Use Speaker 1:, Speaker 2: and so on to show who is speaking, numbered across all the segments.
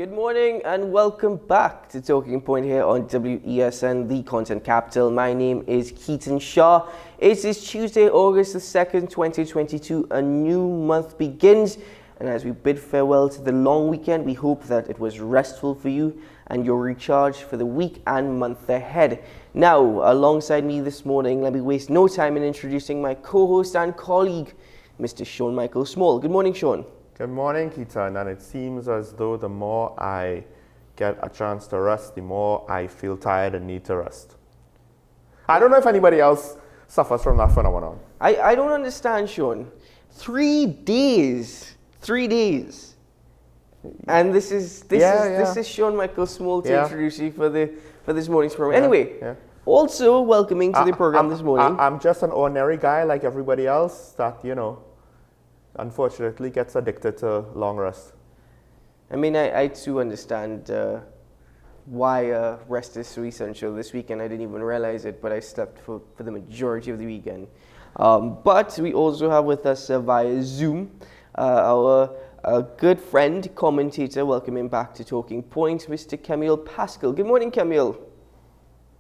Speaker 1: Good morning and welcome back to Talking Point here on WESN, the content capital. My name is Keaton Shah. It is Tuesday, August the 2nd, 2022. A new month begins, and as we bid farewell to the long weekend, we hope that it was restful for you and you're recharged for the week and month ahead. Now, alongside me this morning, let me waste no time in introducing my co-host and colleague, Mr. Sean Michael Small. Good morning, Sean.
Speaker 2: Good morning, Keaton, and it seems as though the more I get a chance to rest, the more I feel tired and need to rest. I don't know if anybody else suffers from that phenomenon.
Speaker 1: I don't understand, Sean. 3 days. 3 days. And this is Sean Michael Small to introduce you for this morning's program. Anyway, also welcoming to the program this morning.
Speaker 2: I'm just an ordinary guy like everybody else that, unfortunately gets addicted to long rest.
Speaker 1: I mean, I too understand why rest is so essential this weekend. I didn't even realize it, but I slept for the majority of the weekend. But we also have with us via Zoom our good friend, commentator, welcoming back to Talking Point, Mr. Camille Pascal. Good morning, Camille.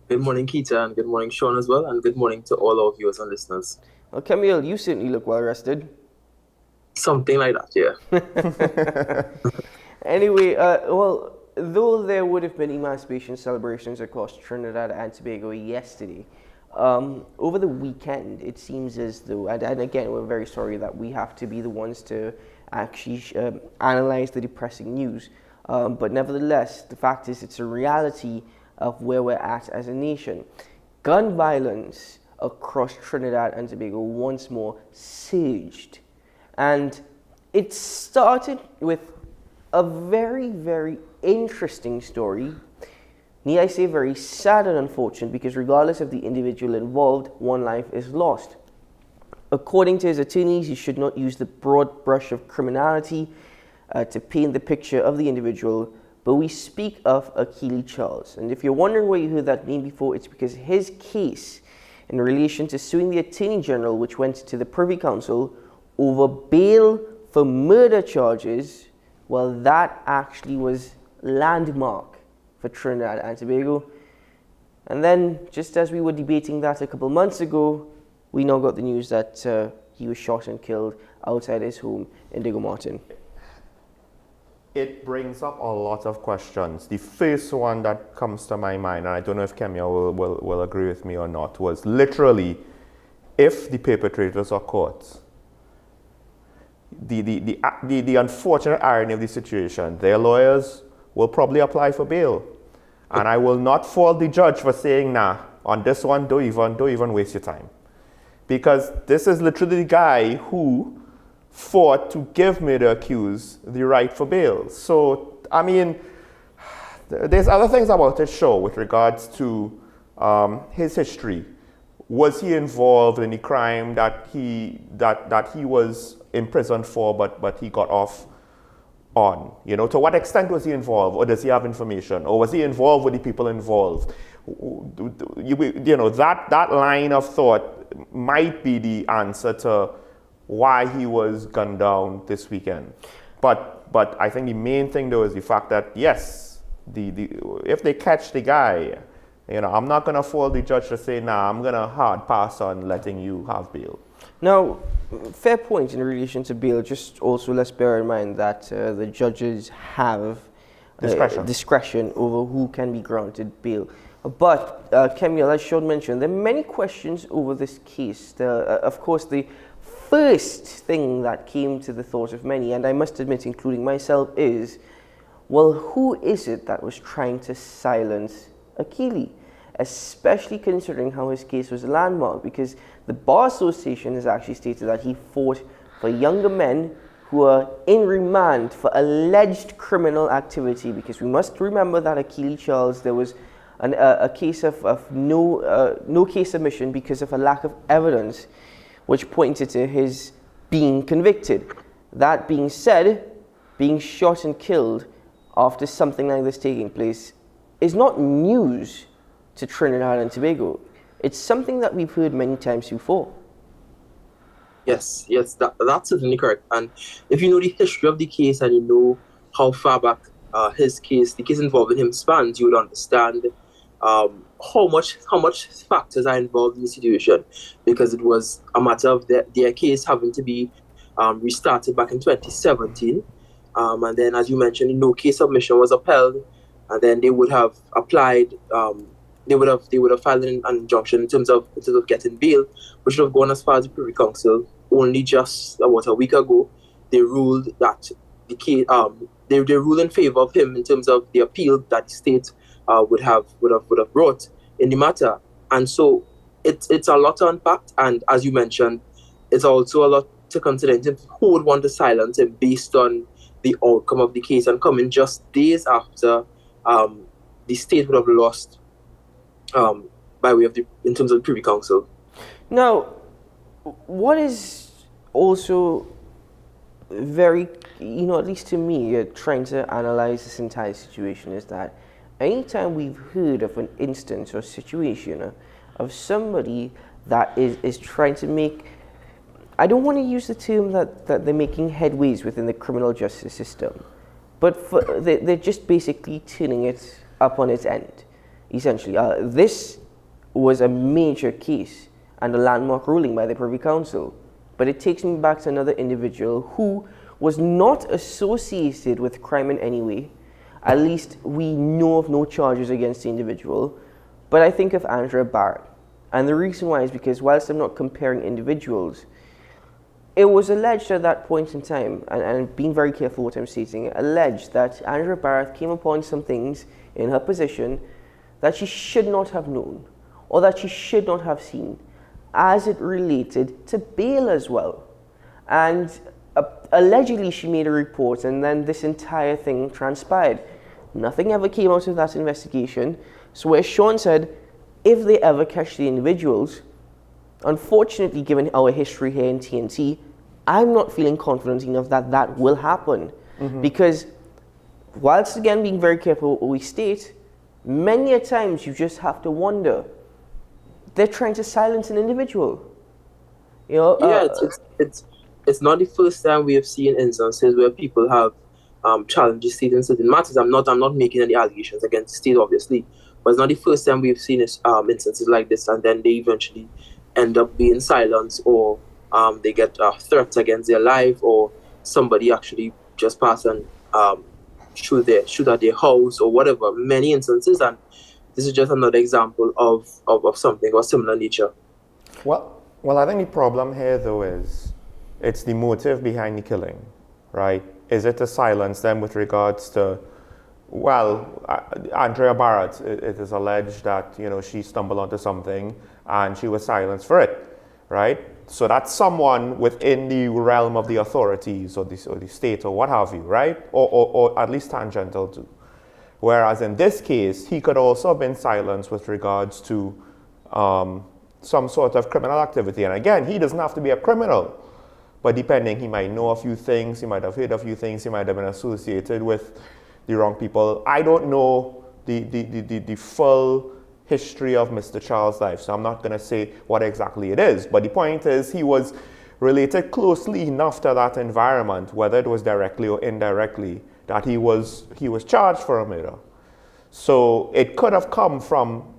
Speaker 3: Good morning, Keita, and good morning, Sean, as well, and good morning to all our viewers and listeners.
Speaker 1: Well, Camille, you certainly look well rested.
Speaker 3: Something like that, yeah.
Speaker 1: Anyway, well, though there would have been emancipation celebrations across Trinidad and Tobago yesterday, over the weekend, it seems as though, and again, we're very sorry that we have to be the ones to actually analyze the depressing news, but nevertheless, the fact is it's a reality of where we're at as a nation. Gun violence across Trinidad and Tobago once more surged. And it started with a very, very interesting story. Need I say very sad and unfortunate, because regardless of the individual involved, one life is lost. According to his attorneys, he should not use the broad brush of criminality to paint the picture of the individual, but we speak of Akili Charles. And if you're wondering where you heard that name before, it's because his case in relation to suing the Attorney General, which went to the Privy Council, over bail for murder charges, well, that actually was landmark for Trinidad and Tobago. And then, just as we were debating that a couple months ago, we now got the news that he was shot and killed outside his home in Diego Martin.
Speaker 2: It brings up a lot of questions. The first one that comes to my mind, and I don't know if Camille will agree with me or not, was literally, if the perpetrators are caught, the unfortunate irony of the situation, their lawyers will probably apply for bail. And I will not fault the judge for saying, nah, on this one, don't even waste your time. Because this is literally the guy who fought to give murder accused the right for bail. So, I mean, there's other things about this show with regards to his history. Was he involved in the crime that he was imprisoned for, but he got off on? To what extent was he involved, or does he have information, or was he involved with the people involved? That line of thought might be the answer to why he was gunned down this weekend. But I think the main thing though is the fact that yes, if they catch the guy, I'm not going to fault the judge to say, nah, I'm going to hard pass on letting you have bail.
Speaker 1: Now, fair point in relation to bail. Just also let's bear in mind that the judges have discretion over who can be granted bail. But, Camille, as Sean mentioned, there are many questions over this case. Of course, the first thing that came to the thought of many, and I must admit, including myself, is, well, who is it that was trying to silence Akili? Especially considering how his case was a landmark, because the Bar Association has actually stated that he fought for younger men who are in remand for alleged criminal activity, because we must remember that Akili Charles, there was a case of no case submission because of a lack of evidence, which pointed to his being convicted. That being said, being shot and killed after something like this taking place is not news to Trinidad and Tobago. It's something that we've heard many times before.
Speaker 3: Yes, that's certainly correct. And if you know the history of the case and you know how far back his case, the case involving him spans, you would understand how much factors are involved in the situation, because it was a matter of their case having to be restarted back in 2017, and then, as you mentioned, no case submission was upheld, and then they would have applied. They would have filed an injunction in terms of getting bail, which would have gone as far as the Privy Council. Only just about a week ago, they ruled that the case. They ruled in favor of him in terms of the appeal that the state would have brought in the matter. And so it's a lot to unpack. And as you mentioned, it's also a lot to consider in terms of who would want to silence him based on the outcome of the case, and coming just days after the state would have lost by way of in terms of the Privy Council.
Speaker 1: Now, what is also very, at least to me, trying to analyze this entire situation is that anytime we've heard of an instance or situation of somebody that is trying to make, I don't want to use the term that they're making headways within the criminal justice system, but they're just basically turning it up on its end. Essentially, this was a major case and a landmark ruling by the Privy Council. But it takes me back to another individual who was not associated with crime in any way. At least we know of no charges against the individual. But I think of Andrea Barrett. And the reason why is because whilst I'm not comparing individuals, it was alleged at that point in time, and being very careful what I'm stating, alleged that Andrea Barrett came upon some things in her position that she should not have known, or that she should not have seen, as it related to bail as well. And allegedly she made a report, and then this entire thing transpired. Nothing ever came out of that investigation. So where Sean said, if they ever catch the individuals, unfortunately, given our history here in TNT, I'm not feeling confident enough that that will happen. Because whilst again being very careful what we state, many a times you just have to wonder, they're trying to silence an individual.
Speaker 3: It's not the first time we have seen instances where people have challenged the state in certain matters. I'm not making any allegations against the state, obviously, but it's not the first time we've seen instances like this, and then they eventually end up being silenced, or they get threats against their life, or somebody actually just pass and shoot at their house or whatever. Many instances, and this is just another example of something of similar nature.
Speaker 2: Well, I think the problem here, though, is it's the motive behind the killing, right? Is it to silence them with regards to, Andrea Barrett, it is alleged that, she stumbled onto something and she was silenced for it, right? So that's someone within the realm of the authorities or the state or what have you, right? Or at least tangential to. Whereas in this case, he could also have been silenced with regards to some sort of criminal activity. And again, he doesn't have to be a criminal, but depending, he might know a few things, he might have heard a few things, he might have been associated with the wrong people. I don't know the full history of Mr. Charles' life, so I'm not going to say what exactly it is. But the point is, he was related closely enough to that environment, whether it was directly or indirectly, that he was charged for a murder. So it could have come from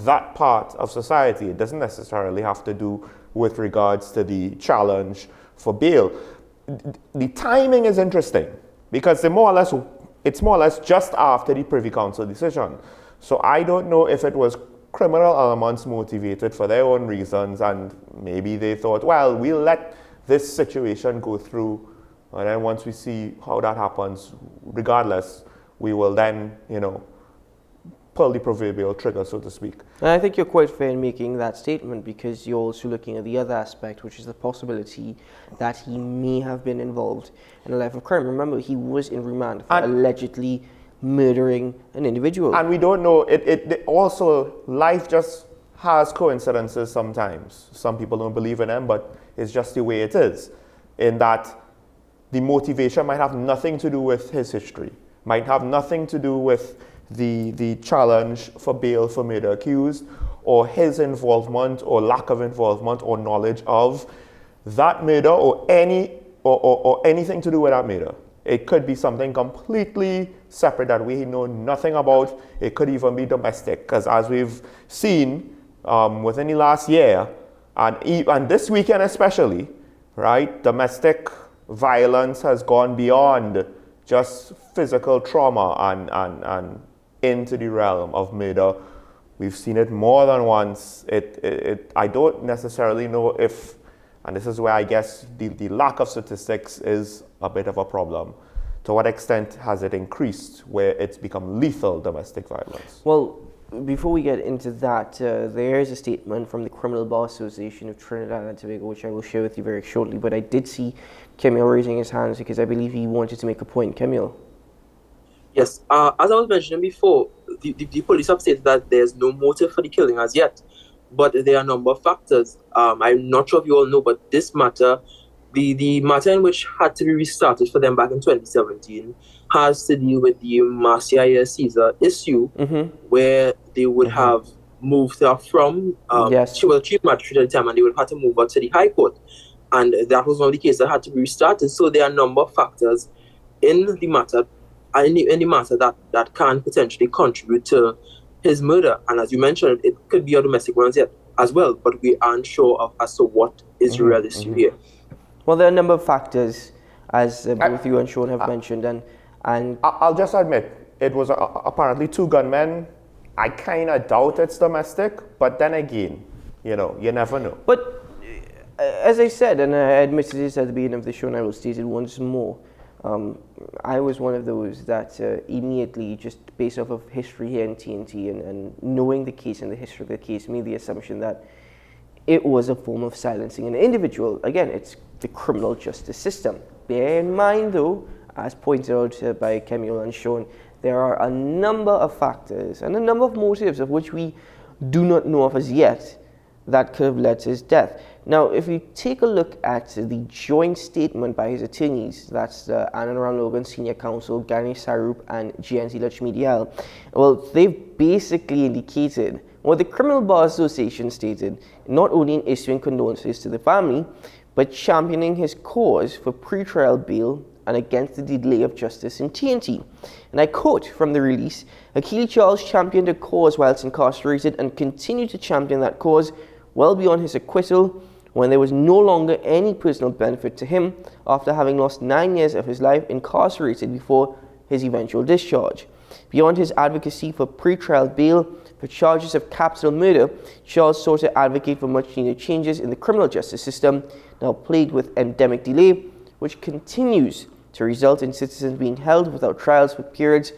Speaker 2: that part of society. It doesn't necessarily have to do with regards to the challenge for bail. The timing is interesting because it's more or less just after the Privy Council decision. So I don't know if it was criminal elements motivated for their own reasons, and maybe they thought, well, we'll let this situation go through, and then once we see how that happens, regardless, we will then, pull the proverbial trigger, so to speak.
Speaker 1: And I think you're quite fair in making that statement, because you're also looking at the other aspect, which is the possibility that he may have been involved in a life of crime. Remember, he was in remand for allegedly murdering an individual. And
Speaker 2: we don't know, it also, life just has coincidences sometimes. Some people don't believe in them, but it's just the way it is. In that the motivation might have nothing to do with his history, might have nothing to do with the challenge for bail for murder accused, or his involvement or lack of involvement or knowledge of that murder or anything to do with that murder. It could be something completely separate that we know nothing about. It could even be domestic, because as we've seen within the last year, and this weekend especially, right, domestic violence has gone beyond just physical trauma and into the realm of murder. We've seen it more than once. I don't necessarily know if, and this is where I guess the lack of statistics is a bit of a problem. To what extent has it increased where it's become lethal domestic violence?
Speaker 1: Well, before we get into that, there is a statement from the Criminal Bar Association of Trinidad and Tobago, which I will share with you very shortly. But I did see Kemiel raising his hands because I believe he wanted to make a point. Kemiel.
Speaker 3: Yes, as I was mentioning before, the police have stated that there's no motive for the killing as yet, but there are a number of factors. I'm not sure if you all know, but this matter, the matter in which had to be restarted for them back in 2017, has to deal with the Marcia Caesar issue, where they would have moved her from, she was a chief magistrate at the time, and they would have had to move her to the High Court. And that was one of the cases that had to be restarted. So there are a number of factors in the matter, that can potentially contribute to his murder. And as you mentioned, it could be a domestic violence as well, but we aren't sure as to what is the real issue here.
Speaker 1: Well, there are a number of factors, as both you and Sean have mentioned, and
Speaker 2: I'll just admit, it was apparently two gunmen. I kind of doubt it's domestic, but then again, you never know.
Speaker 1: But as I said, and I admitted this at the beginning of the show, and I will state it once more, I was one of those that immediately, just based off of history here in TNT and knowing the case and the history of the case, made the assumption that it was a form of silencing an individual. Again, it's the criminal justice system. Bear in mind, though, as pointed out by Kemiel and Sean, there are a number of factors and a number of motives of which we do not know of as yet that could have led to his death. Now, if we take a look at the joint statement by his attorneys, that's Anand Ram Logan, Senior Counsel, Ganesh Sarup, and GNC Lakshmi Diyal, well, they've basically indicated what the Criminal Bar Association stated, not only in issuing condolences to the family, but championing his cause for pre-trial bail and against the delay of justice in TNT. And I quote from the release, Akili Charles championed a cause whilst incarcerated and continued to champion that cause well beyond his acquittal, when there was no longer any personal benefit to him after having lost 9 years of his life incarcerated before his eventual discharge. Beyond his advocacy for pre-trial bail for charges of capital murder, Charles sought to advocate for much-needed changes in the criminal justice system, now plagued with endemic delay, which continues to result in citizens being held without trials for periods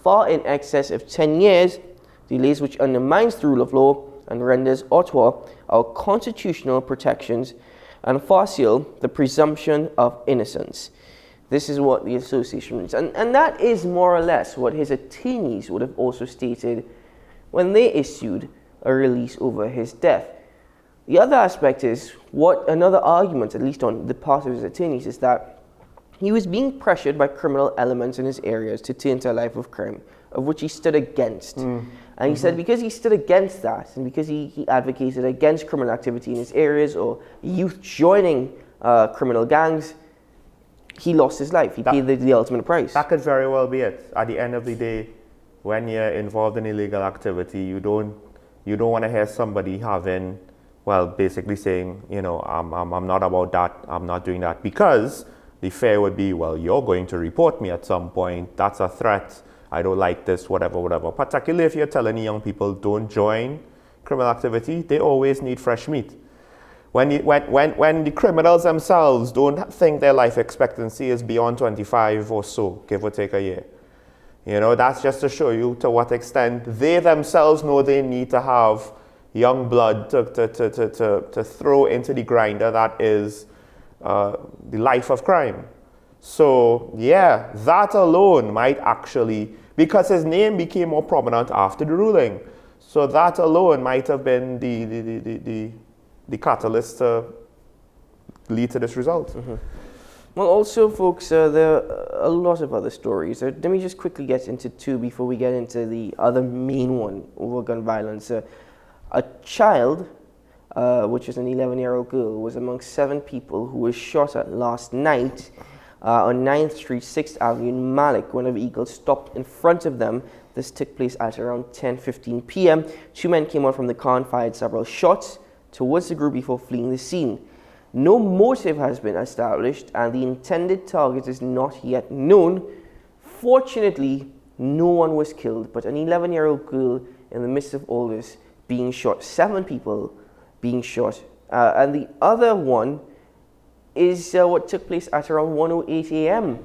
Speaker 1: far in excess of 10 years, delays which undermines the rule of law and renders Ottawa our constitutional protections and fossils the presumption of innocence. This is what the association means. And that is more or less what his attorneys would have also stated when they issued a release over his death. The other aspect is, what another argument, at least on the part of his attorneys, is that he was being pressured by criminal elements in his areas to turn to a life of crime, of which he stood against. And he said because he stood against that, and because he advocated against criminal activity in his areas or youth joining criminal gangs, he lost his life. He paid the ultimate price.
Speaker 2: That could very well be it. At the end of the day, when you're involved in illegal activity, you don't want to hear somebody having, basically saying, I'm not about that, I'm not doing that, because the fear would be, you're going to report me at some point. That's a threat. I don't like this, whatever. Particularly if you're telling young people don't join criminal activity, they always need fresh meat. When the criminals themselves don't think their life expectancy is beyond 25 or so, give or take a year. That's just to show you to what extent they themselves know they need to have young blood to throw into the grinder that is the life of crime. So, that alone might actually, because his name became more prominent after the ruling, so that alone might have been the catalyst to lead to this result.
Speaker 1: Well, also, folks, there are a lot of other stories. Let me just quickly get into two before we get into the other main one over gun violence. A child, which is an 11-year-old girl, was among 7 people who were shot at last night on 9th Street, 6th Avenue in Malik when a vehicle stopped in front of them. This took place at around 10:15 p.m. Two men came out from the car and fired several shots towards the group before fleeing the scene. No motive has been established and the intended target is not yet known. Fortunately, no one was killed, but an 11-year-old girl in the midst of all this being shot, 7 people being shot. And the other one is what took place at around 1:08 a.m.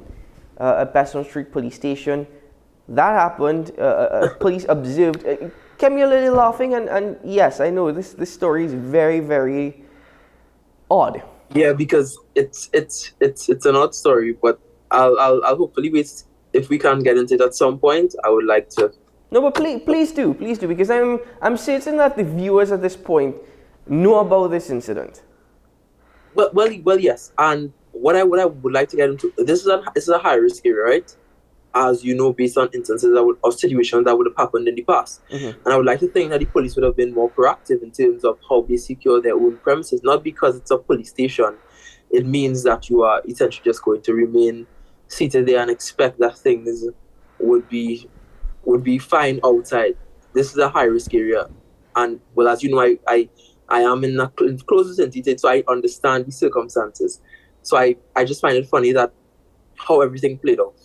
Speaker 1: At Besson Street Police Station. That happened. Police observed. Kept me a little laughing, and yes, I know this story is very, very odd.
Speaker 3: Yeah, because it's an odd story, but I'll hopefully wait. If we can get into it at some point, I would like to.
Speaker 1: No, but please do, because I'm certain that the viewers at this point know about this incident.
Speaker 3: Well, yes. And what I would like to get into, this is a high risk area, right? As you know, based on instances of situations that would have happened in the past. And I would like to think that the police would have been more proactive in terms of how they secure their own premises. Not because it's a police station, it means that you are essentially just going to remain seated there and expect that things would be fine outside. This is a high risk area, and well, as you know, I am in close vicinity, so I understand the circumstances. So I just find it funny that how everything played out.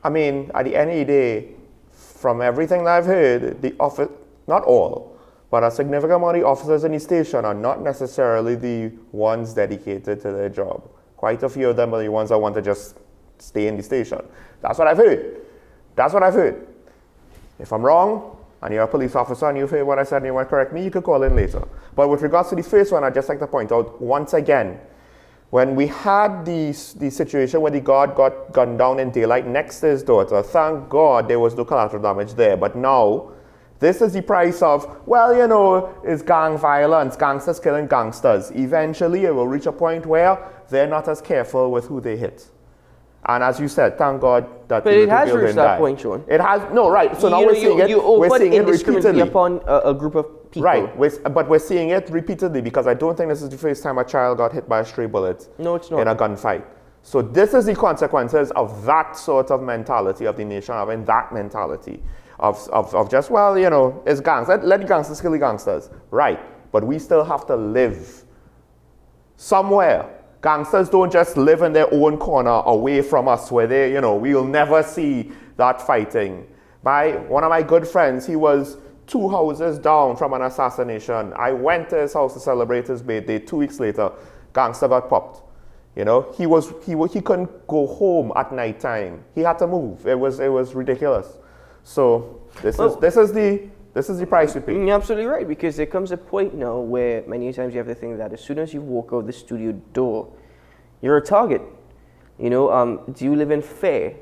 Speaker 2: I mean, at the end of the day, from everything that I've heard, the office, not all, but a significant amount of the officers in the station are not necessarily the ones dedicated to their job. Quite a few of them are the ones that want to just stay in the station. That's what I've heard. If I'm wrong, and you're a police officer and you've heard what I said and you want to correct me, you could call in later. But with regards to the first one, I'd just like to point out once again, when we had the situation where the guard got gunned down in daylight next to his daughter, thank God there was no collateral damage there. But now, this is the price of, well, you know, it's gang violence, gangsters killing gangsters. Eventually, it will reach a point where they're not as careful with who they hit. And as you said, thank God that
Speaker 1: but it has reached that point, Sean.
Speaker 2: It has, no, right. So now we're seeing it repeatedly
Speaker 1: upon a group of people.
Speaker 2: Right, but we're seeing it repeatedly because I don't think this is the first time a child got hit by a stray bullet.
Speaker 1: No, it's not.
Speaker 2: In a gunfight. So this is the consequences of that sort of mentality of the nation, having that mentality of just, well, you know, it's gangs. Let the gangsters kill the gangsters. Right, but we still have to live somewhere. Gangsters don't just live in their own corner away from us where they, you know, we'll never see that fighting. One of my good friends, he was 2 houses down from an assassination. I went to his house to celebrate his birthday. 2 weeks later, gangster got popped. You know, he couldn't go home at night time. He had to move. It was ridiculous. So this is the price we pay.
Speaker 1: You're absolutely right, because there comes a point now where many times you have to think that as soon as you walk out the studio door, you're a target. You know, do you live in fear?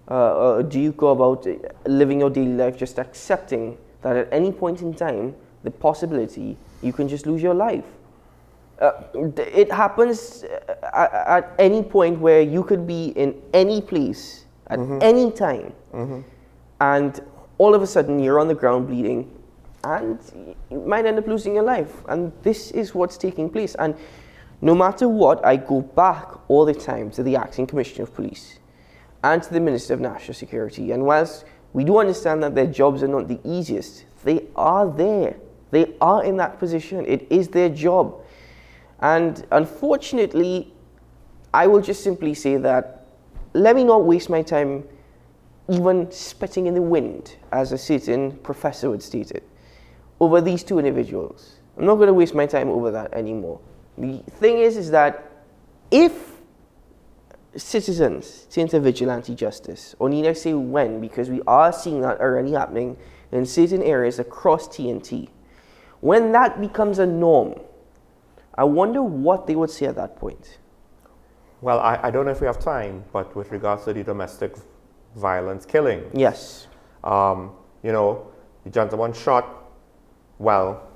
Speaker 1: Or do you go about living your daily life just accepting that at any point in time, the possibility you can just lose your life? It happens at any point where you could be in any place at any time. And all of a sudden you're on the ground bleeding and you might end up losing your life. And this is what's taking place. And no matter what, I go back all the time to the Acting Commissioner of Police and to the Minister of National Security. And whilst we do understand that their jobs are not the easiest, they are there. They are in that position. It is their job. And unfortunately, I will just simply say that let me not waste my time even spitting in the wind, as a certain professor would state it, over these 2 individuals. I'm not going to waste my time over that anymore. The thing is that if citizens turn to vigilante justice, or need I say when, because we are seeing that already happening in certain areas across TNT, when that becomes a norm, I wonder what they would say at that point.
Speaker 2: Well, I don't know if we have time, but with regards to the domestic violence killing.
Speaker 1: Yes.
Speaker 2: You know, the gentleman shot, well,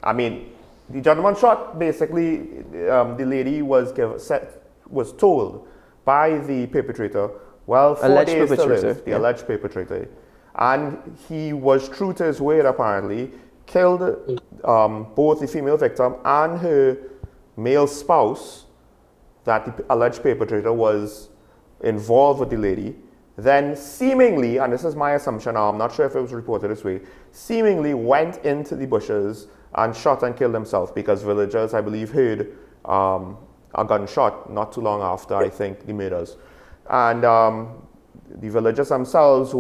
Speaker 2: I mean, the gentleman shot, basically, the lady was told by the perpetrator, well, 4 days to live, the alleged perpetrator. And he was true to his word, apparently, killed both the female victim and her male spouse that the alleged perpetrator was involved with the lady, then seemingly, and this is my assumption now, I'm not sure if it was reported this way, seemingly went into the bushes and shot and killed himself because villagers, I believe, heard a gunshot not too long after, I think, the murders. And the villagers themselves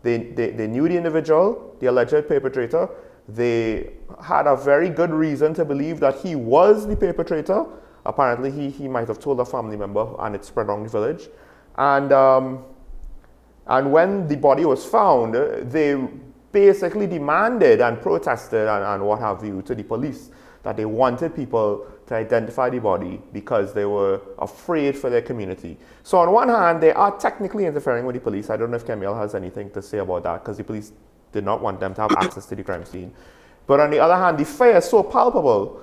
Speaker 2: they knew the individual, the alleged perpetrator. They had a very good reason to believe that he was the perpetrator. Apparently, he might have told a family member, and it spread around the village. And when the body was found, they basically demanded and protested and what have you to the police that they wanted people to identify the body because they were afraid for their community. So on one hand, they are technically interfering with the police. I don't know if Camille has anything to say about that because the police did not want them to have access to the crime scene. But on the other hand, the fear is so palpable.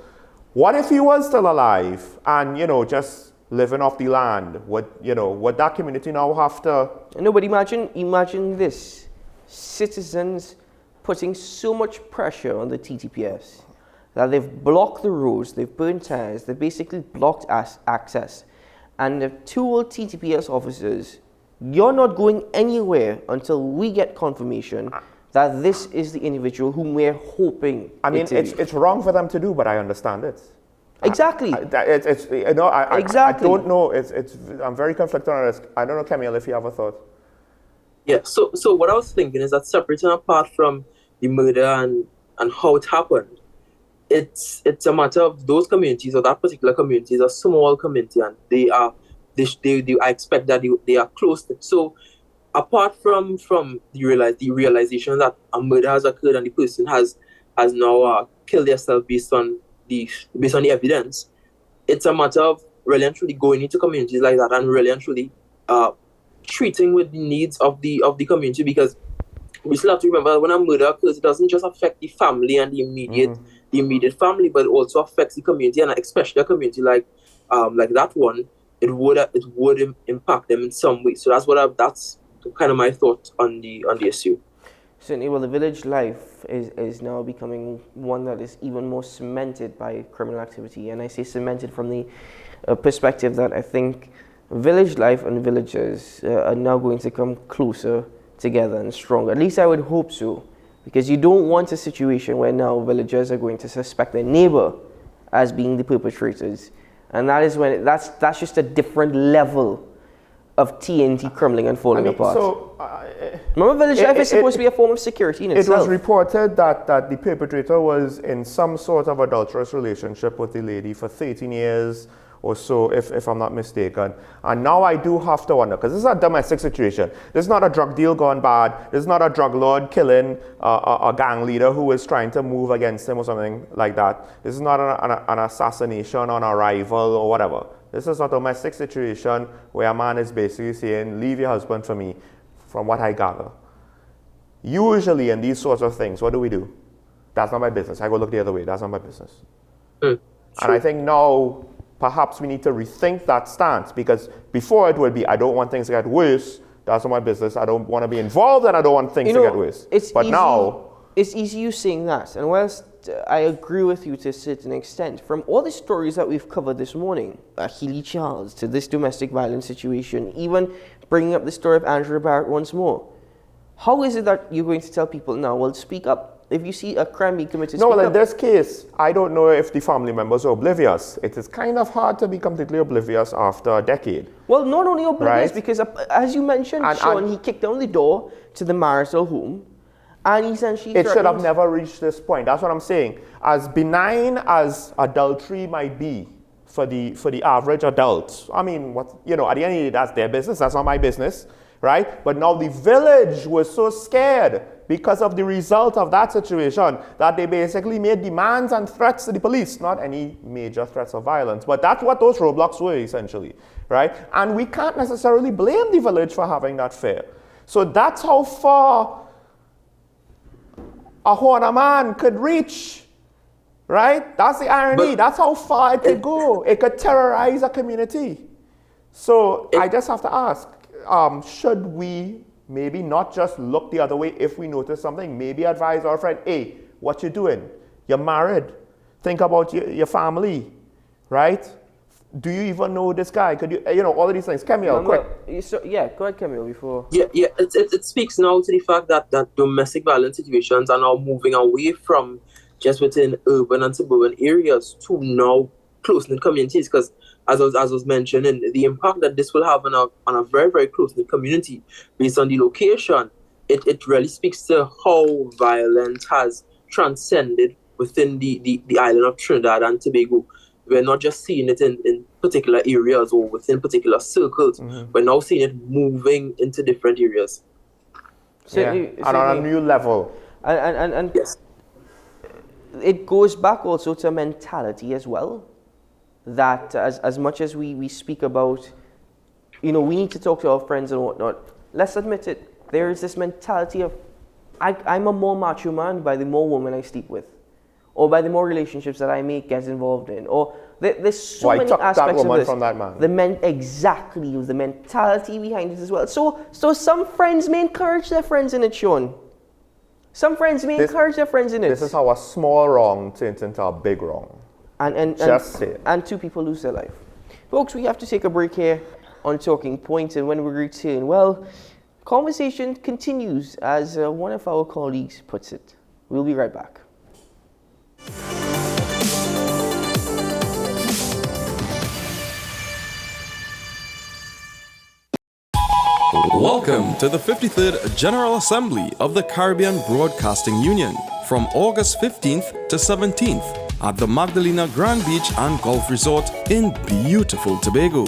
Speaker 2: What if he was still alive and, just living off the land? Would that community now have to...
Speaker 1: No, but imagine this. Citizens putting so much pressure on the TTPS that they've blocked the roads, they've burned tires, they've basically blocked access. And they've told TTPS officers, you're not going anywhere until we get confirmation that this is the individual whom we're hoping.
Speaker 2: I mean, it's wrong for them to do, but I understand it.
Speaker 1: Exactly.
Speaker 2: Exactly. I don't know. I'm very conflicted on this. I don't know, Camille, if you have a thought.
Speaker 3: Yeah. So what I was thinking is that separating apart from the murder and how it happened, it's a matter of those communities or that particular community is a small community, and I expect that they are close. So apart from the realization that a murder has occurred and the person has now killed themselves based on the evidence, it's a matter of really and truly going into communities like that and really and truly treating with the needs of the community, because we still have to remember that when a murder occurs, it doesn't just affect the family and the immediate family, but it also affects the community, and especially a community like that one. It would impact them in some way. So that's kind of my thought on the issue.
Speaker 1: Certainly, well, the village life is now becoming one that is even more cemented by criminal activity. And I say cemented from the perspective that I think village life and villagers are now going to come closer together and stronger. At least I would hope so. Because you don't want a situation where now villagers are going to suspect their neighbor as being the perpetrators. And that is when that's just a different level of TNT crumbling and falling apart.
Speaker 2: So,
Speaker 1: remember, village life is supposed to be a form of security in itself.
Speaker 2: It was reported that the perpetrator was in some sort of adulterous relationship with the lady for 13 years or so, if I'm not mistaken. And now I do have to wonder, because this is a domestic situation. This is not a drug deal gone bad. This is not a drug lord killing a gang leader who is trying to move against him or something like that. This is not an assassination on a rival or whatever. This is a domestic situation where a man is basically saying, leave your husband for me, from what I gather. Usually in these sorts of things, what do? That's not my business. I go look the other way. That's not my business. And I think now, perhaps we need to rethink that stance, because before it would be, I don't want things to get worse. That's not my business. I don't want to be involved, and I don't want things to get worse. Now,
Speaker 1: it's easy you saying that. And whilst I agree with you to a certain extent, from all the stories that we've covered this morning, Healy Charles to this domestic violence situation, even bringing up the story of Andrew Barrett once more, how is it that you're going to tell people now, well, speak up? If you see a crime being committed,
Speaker 2: no, well, in this case, I don't know if the family members are oblivious. It is kind of hard to be completely oblivious after a decade.
Speaker 1: Well, not only oblivious, right? Because as you mentioned, Sean, he kicked down the door to the marital home, and essentially
Speaker 2: it should have never reached this point. That's what I'm saying. As benign as adultery might be for the average adult, I mean, at the end of the day, that's their business. That's not my business, right? But now the village was so scared because of the result of that situation that they basically made demands and threats to the police. Not any major threats of violence, but that's what those roadblocks were essentially, right? And we can't necessarily blame the village for having that fear. So that's how far a Horner man could reach, right? That's the irony. That's how far it could go. It could terrorize a community. So I just have to ask, should we maybe not just look the other way if we notice something? Maybe advise our friend, hey, what you doing? You're married. Think about your family, right? Do you even know this guy? Could you, all of these things? Camille, quick.
Speaker 1: Yeah, go ahead, Camille, before.
Speaker 3: Yeah. It speaks now to the fact that domestic violence situations are now moving away from just within urban and suburban areas to now close-knit communities. Because as I was mentioning, the impact that this will have on a very, very close-knit community based on the location, it really speaks to how violence has transcended within the island of Trinidad and Tobago. We're not just seeing it in particular areas or within particular circles. We're now seeing it moving into different areas.
Speaker 2: And on a new level.
Speaker 1: And
Speaker 3: yes.
Speaker 1: It goes back also to mentality as well. That as much as we speak about, we need to talk to our friends and whatnot, let's admit it, there is this mentality of, I'm a more macho man by the more women I sleep with, or by the more relationships that I may get involved in, or there's so many aspects
Speaker 2: that woman
Speaker 1: of this.
Speaker 2: From that man.
Speaker 1: Exactly, the mentality behind it as well. So some friends may encourage their friends in it, Sean. Some friends may encourage their friends in it.
Speaker 2: This is how a small wrong turns into a big wrong.
Speaker 1: And two people lose their life. Folks, we have to take a break here on Talking Point, and when we return, well, conversation continues, as one of our colleagues puts it. We'll be right back.
Speaker 4: Welcome to the 53rd General Assembly of the Caribbean Broadcasting Union from August 15th to 17th at the Magdalena Grand Beach and Golf Resort in beautiful Tobago.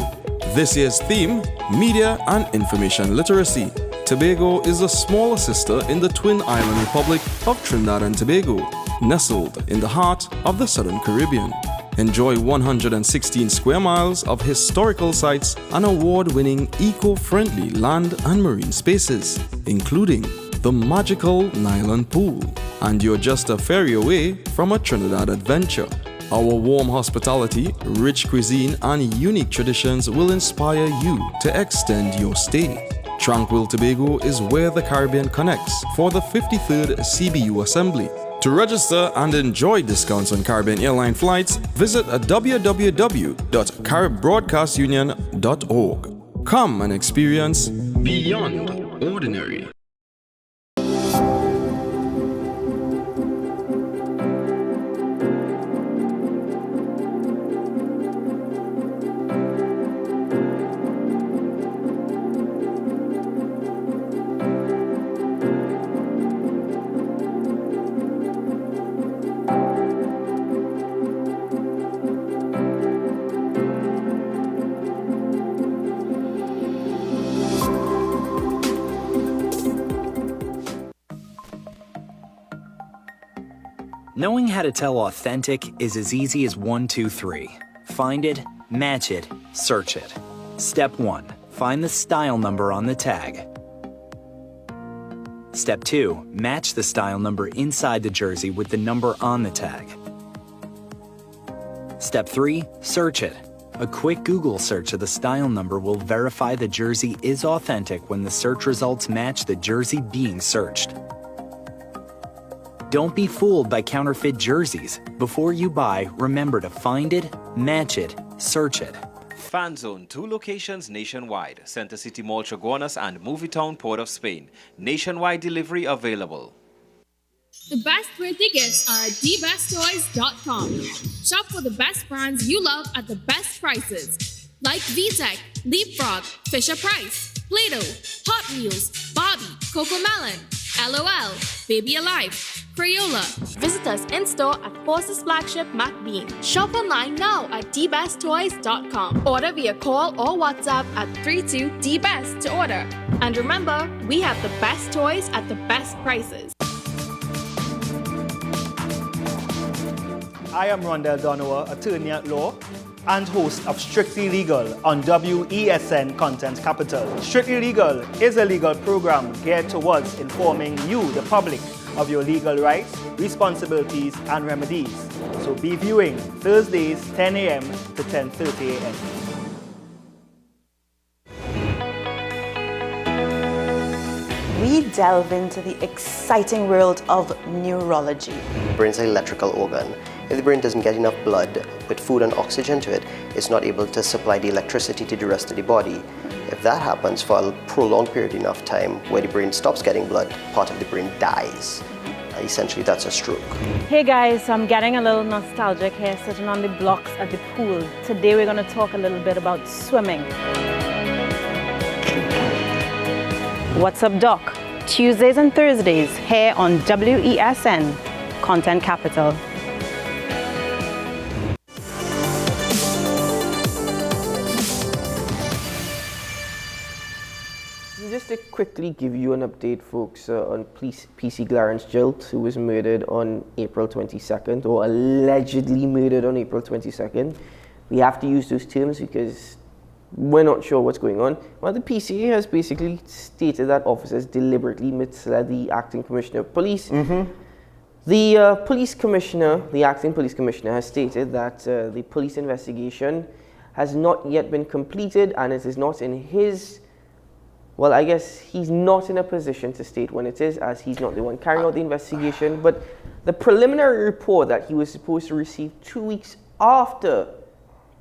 Speaker 4: This year's theme, Media and Information Literacy. Tobago is a smaller sister in the twin island republic of Trinidad and Tobago, nestled in the heart of the Southern Caribbean. Enjoy 116 square miles of historical sites and award-winning eco-friendly land and marine spaces, including the magical Nylon Pool. And you're just a ferry away from a Trinidad adventure. Our warm hospitality, rich cuisine, and unique traditions will inspire you to extend your stay. Tranquil Tobago is where the Caribbean connects for the 53rd CBU Assembly. To register and enjoy discounts on Caribbean airline flights, visit www.caribbeanbroadcastunion.org. Come and experience Beyond Ordinary.
Speaker 5: Knowing how to tell authentic is as easy as 1, 2, 3. Find it, match it, search it. Step 1. Find the style number on the tag. Step 2. Match the style number inside the jersey with the number on the tag. Step 3. Search it. A quick Google search of the style number will verify the jersey is authentic when the search results match the jersey being searched. Don't be fooled by counterfeit jerseys. Before you buy, remember to find it, match it, search it.
Speaker 6: Fan Zone, 2 locations nationwide. Center City Mall, Chaguanas, and Movietown, Port of Spain. Nationwide delivery available.
Speaker 7: The best birthday gifts are at dbesttoys.com. Shop for the best brands you love at the best prices. Like VTech, Leapfrog, Fisher-Price, Play-Doh, Hot Wheels, Barbie, Cocomelon, LOL, Baby Alive, Crayola.
Speaker 8: Visit us in-store at Forces Flagship MacBean. Shop online now at dbesttoys.com. Order via call or WhatsApp at 32DBEST to order. And remember, we have the best toys at the best prices.
Speaker 9: I am Rondell Donowa, attorney at law and host of Strictly Legal on WESN Content Capital. Strictly Legal is a legal program geared towards informing you, the public, of your legal rights, responsibilities, and remedies. So be viewing Thursdays 10 a.m. to 10:30 a.m.
Speaker 1: We
Speaker 10: we delve into the exciting world of neurology.
Speaker 11: The brain is an electrical organ. If the brain doesn't get enough blood with food and oxygen to it, it's not able to supply the electricity to the rest of the body. If that happens for a prolonged period enough time where the brain stops getting blood, part of the brain dies. Essentially, that's a stroke.
Speaker 12: Hey guys, I'm getting a little nostalgic here, sitting on the blocks at the pool. Today we're going to talk a little bit about swimming. What's up, Doc? Tuesdays and Thursdays here on WESN, Content Capital.
Speaker 1: Just to quickly give you an update, folks, on PC Clarence Gilt, who was murdered on April 22nd, or allegedly murdered on April 22nd. We have to use those terms because we're not sure what's going on. Well, the PCA has basically stated that officers deliberately misled the acting commissioner of police. The police commissioner, the acting police commissioner, has stated that the police investigation has not yet been completed and it is not in his... Well, I guess he's not in a position to state when it is, as he's not the one carrying out the investigation. But the preliminary report that he was supposed to receive 2 weeks after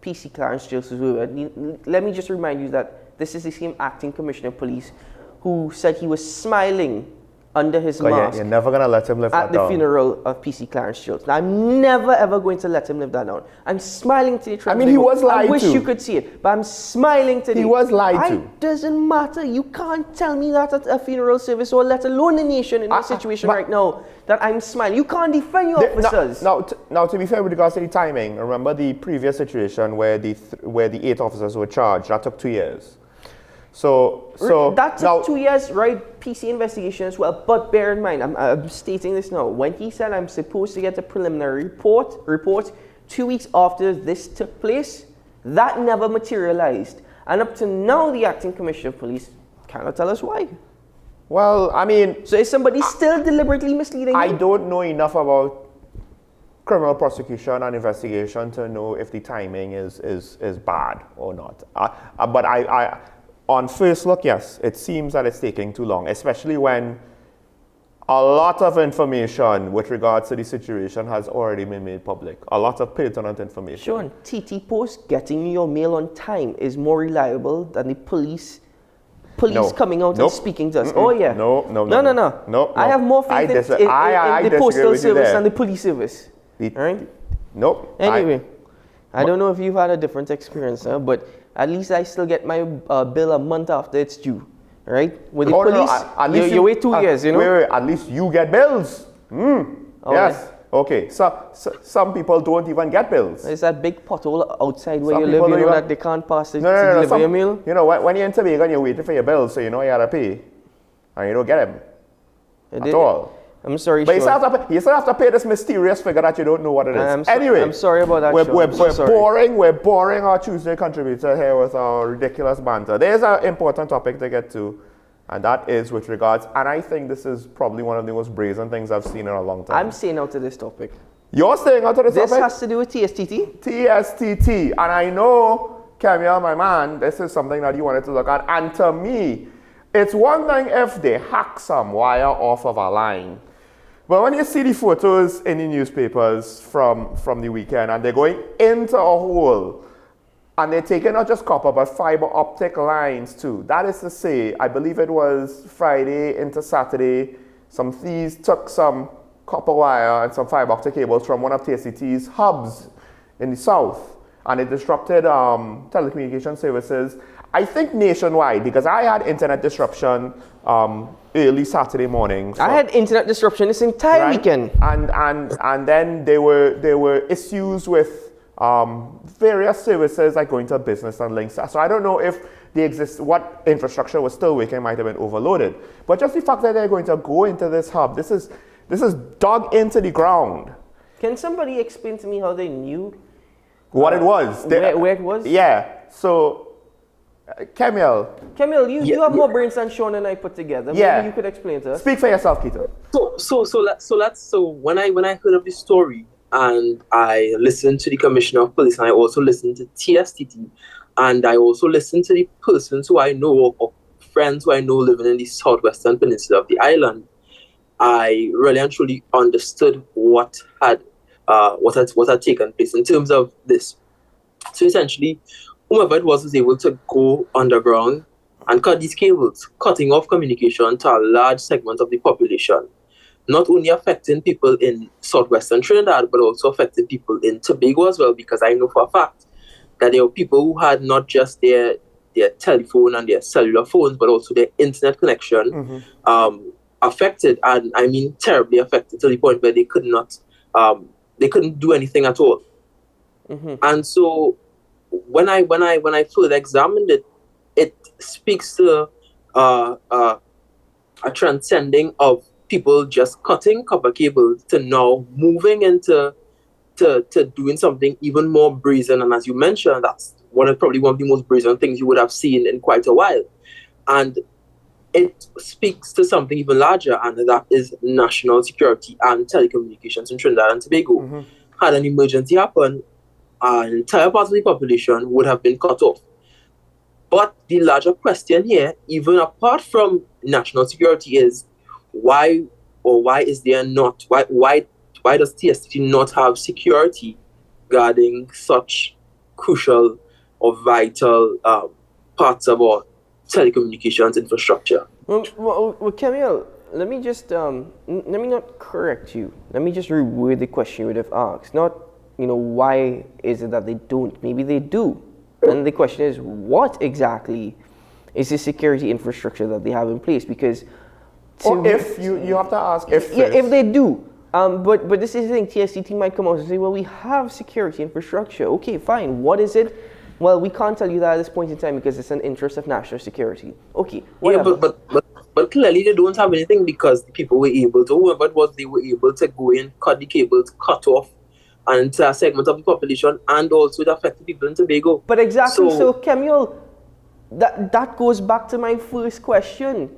Speaker 1: PC Clarence Gilt was murdered, let me just remind you that this is the same acting commissioner of police who said he was smiling under his mask.
Speaker 2: You're never going to let him live that down.
Speaker 1: At the funeral of PC Clarence Gilt. Now, I'm never ever going to let him live that down. I'm smiling to the...
Speaker 2: I mean, he was lied to.
Speaker 1: I wish you could see it, but I'm smiling to the...
Speaker 2: He was lied to.
Speaker 1: It doesn't matter. You can't tell me that at a funeral service, or let alone the nation in this situation right now, that I'm smiling. You can't defend your officers.
Speaker 2: Now, to be fair with regards to the timing, remember the previous situation where the 8 officers were charged. That took 2 years. So
Speaker 1: that took 2 years, right? PC investigation as well. But bear in mind, I'm stating this now. When he said I'm supposed to get a preliminary report 2 weeks after this took place, that never materialized. And up to now, the acting commissioner of police cannot tell us why.
Speaker 2: Well, I mean...
Speaker 1: So is somebody still deliberately misleading
Speaker 2: I
Speaker 1: you?
Speaker 2: don't know enough about criminal prosecution and investigation to know if the timing is bad or not. But I on first look, yes, it seems that it's taking too long, especially when a lot of information with regards to the situation has already been made public. A lot of pertinent information.
Speaker 1: Sean, TT Post getting your mail on time is more reliable than the police coming out and speaking to us. Oh yeah. No. I have more faith in the postal service than the police service. Right?
Speaker 2: Nope.
Speaker 1: Anyway, I don't know if you've had a different experience, but at least I still get my bill a month after it's due. Right? With the police, you wait 2 years, you know?
Speaker 2: Wait, at least you get bills. Yes. Right. Okay. So some people don't even get bills.
Speaker 1: There's that big pothole outside where you live, you know, that they can't pass to deliver your meal.
Speaker 2: You know, when you're in Tobago and you're waiting for your bills, so you know you gotta pay, and you don't get them at all.
Speaker 1: I'm sorry,
Speaker 2: but you still have to pay this mysterious figure that you don't know what it is.
Speaker 1: Anyway, I'm sorry about that.
Speaker 2: We're boring our Tuesday contributor here with our ridiculous banter. There's an important topic to get to, and that is with regards, and I think this is probably one of the most brazen things I've seen in a long time.
Speaker 1: I'm staying out of this topic.
Speaker 2: You're staying out of this topic?
Speaker 1: This has to do with TSTT.
Speaker 2: TSTT, and I know, Camille, my man, this is something that you wanted to look at, and to me, it's one thing if they hack some wire off of a line. But when you see the photos in the newspapers from the weekend and they're going into a hole and they're taking not just copper but fiber optic lines too. That is to say, I believe it was Friday into Saturday, some thieves took some copper wire and some fiber optic cables from one of TSTT's hubs in the south, and it disrupted telecommunication services, I think nationwide, because I had internet disruption early Saturday morning.
Speaker 1: I had internet disruption this entire weekend.
Speaker 2: And then there were issues with various services like going to business and links. So I don't know if what infrastructure was still working might have been overloaded. But just the fact that they're going to go into this hub, this is dug into the ground.
Speaker 1: Can somebody explain to me how they knew
Speaker 2: what it was?
Speaker 1: Where it was?
Speaker 2: Yeah. So Camille,
Speaker 3: you
Speaker 1: have more brains than Sean and I put together. Maybe you could explain to us.
Speaker 2: Speak for yourself, Keto.
Speaker 3: So when I heard of the story and I listened to the Commissioner of Police and I also listened to TSTT and I also listened to the persons who I know friends who I know living in the southwestern peninsula of the island, I really and truly understood what had taken place in terms of this. So essentially, whomever it was able to go underground and cut these cables, cutting off communication to a large segment of the population, not only affecting people in southwestern Trinidad, but also affecting people in Tobago as well, because I know for a fact that there were people who had not just their telephone and their cellular phones, but also their internet connection affected, and I mean terribly affected, to the point where they couldn't do anything at all. And so when I further examined it, it speaks to a transcending of people just cutting copper cables to now moving into to doing something even more brazen. And as you mentioned, that's probably one of the most brazen things you would have seen in quite a while. And it speaks to something even larger, and that is national security and telecommunications in Trinidad and Tobago. Had an emergency happen, an entire part of the population would have been cut off. But the larger question here, even apart from national security, is why does TSTT not have security guarding such crucial or vital parts of our telecommunications infrastructure?
Speaker 1: Well, Camille, let me just let me not correct you. Let me just reword the question you would have asked. Not, why is it that they don't? Maybe they do. And the question is, what exactly is the security infrastructure that they have in place? Because
Speaker 2: if you have to ask if
Speaker 1: they do. But this is the thing, TSTT might come out and say, well, we have security infrastructure. Okay, fine. What is it? Well, we can't tell you that at this point in time because it's an interest of national security. Okay, whatever.
Speaker 3: Yeah, but clearly they don't have anything, because the people were able to, whoever it was, they were able to go in, cut the cables, cut off an entire segment of the population, and also it affected people in Tobago.
Speaker 1: But exactly, so Camille, that goes back to my first question.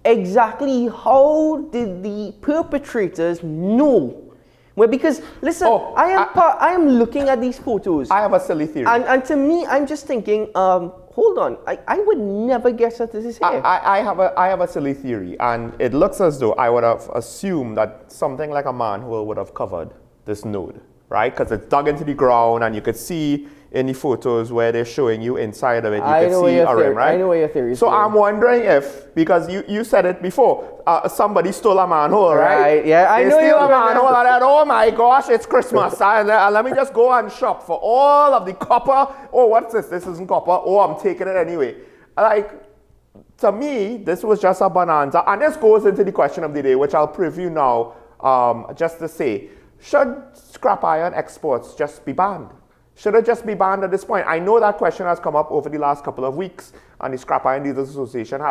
Speaker 1: Exactly how did the perpetrators know? Well, because listen, I am looking at these photos.
Speaker 2: I have a silly theory.
Speaker 1: And to me, I'm just thinking, hold on, I would never guess that this is here.
Speaker 2: I have a silly theory, and it looks as though I would have assumed that something like a manhole would have covered this node, right? Because it's dug into the ground, and you could see in the photos where they're showing you inside of it, you can see a rim, right?
Speaker 1: I know where your theory is.
Speaker 2: So I'm wondering if, because you said it before, somebody stole a manhole, right?
Speaker 1: Yeah, I know.
Speaker 2: They steal a manhole, and then, oh my gosh, it's Christmas. and let me just go and shop for all of the copper. Oh, what's this? This isn't copper. Oh, I'm taking it anyway. Like, to me, this was just a bonanza. And this goes into the question of the day, which I'll preview now, just to say, should scrap iron exports just be banned? Should it just be banned at this point? I know that question has come up over the last couple of weeks, and the Scrap Iron Dealers Association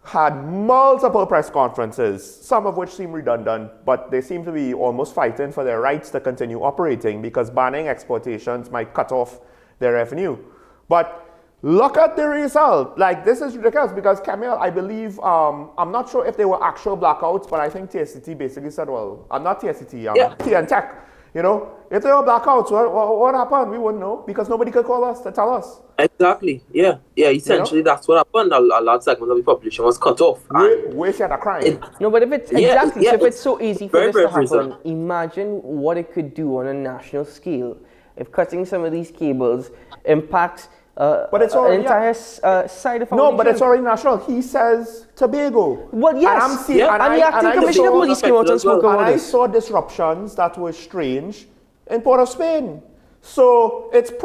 Speaker 2: had multiple press conferences, some of which seem redundant, but they seem to be almost fighting for their rights to continue operating, because banning exportations might cut off their revenue. But look at the result. Like, this is ridiculous, because Camille, I believe, I'm not sure if they were actual blackouts, but I think TSTT basically said, well, I'm not TSTT, I'm TNTech. If there were blackouts, what happened? We wouldn't know, because nobody could call us to tell us.
Speaker 3: Exactly. Yeah. Essentially, that's what happened. A large segment of the population was cut off.
Speaker 2: We said a crime.
Speaker 1: But if it's if it's so easy for this to happen, imagine what it could do on a national scale if cutting some of these cables impacts
Speaker 2: but it's already,
Speaker 1: an entire side of our
Speaker 2: No, but it's already national. He says Tobago.
Speaker 1: Well, yes.
Speaker 2: And
Speaker 1: the acting commissioner of police came out and spoke about
Speaker 2: this. I saw disruptions that were strange in Port of Spain. So it's the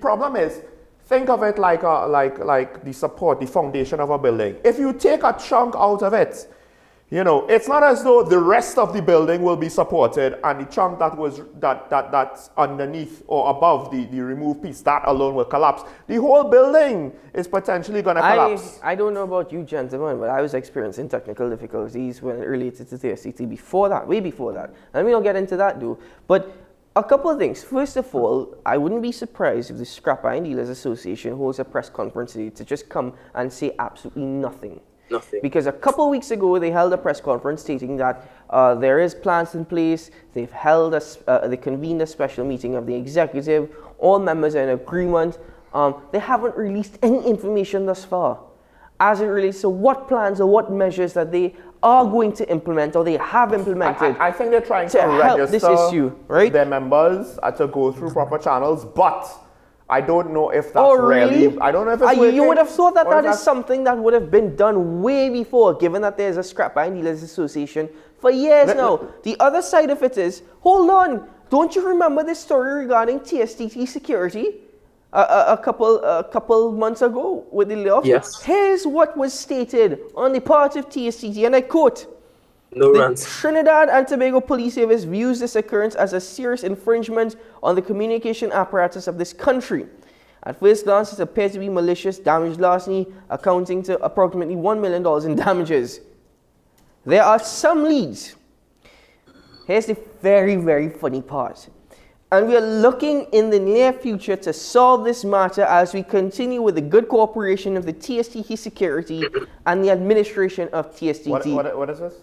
Speaker 2: problem is, think of it like the support, the foundation of a building. If you take a chunk out of it, it's not as though the rest of the building will be supported, and the chunk that's underneath or above the removed piece, that alone will collapse. The whole building is potentially going to collapse.
Speaker 1: I don't know about you gentlemen, but I was experiencing technical difficulties when it related to the TSTT way before that. And we don't get into that though. But a couple of things. First of all, I wouldn't be surprised if the Scrap Iron Dealers Association holds a press conference today to just come and say absolutely nothing. Because a couple of weeks ago, they held a press conference stating that there is plans in place. They convened a special meeting of the executive. All members are in agreement. They haven't released any information thus far. as it relates to what plans or what measures that they are going to implement or they have implemented.
Speaker 2: I think they're trying to
Speaker 1: help
Speaker 2: register
Speaker 1: this issue, right?
Speaker 2: their members to go through proper channels, but I don't know if that's really. I don't know if it's working.
Speaker 1: You would have thought that that is something that would have been done way before, given that there's a Scrap Iron Dealers Association for years now. The other side of it is, hold on, don't you remember this story regarding TSTT security a couple months ago with the layoff?
Speaker 3: Yes.
Speaker 1: Here's what was stated on the part of TSTT, and I quote,
Speaker 3: "The
Speaker 1: Trinidad and Tobago Police Service views this occurrence as a serious infringement on the communication apparatus of this country. At first glance, it appears to be malicious damage larceny, accounting to approximately $1 million in damages. There are some leads." Here's the very, very funny part. "And we are looking in the near future to solve this matter as we continue with the good cooperation of the TSTT security and the administration of TSTT."
Speaker 2: What is this?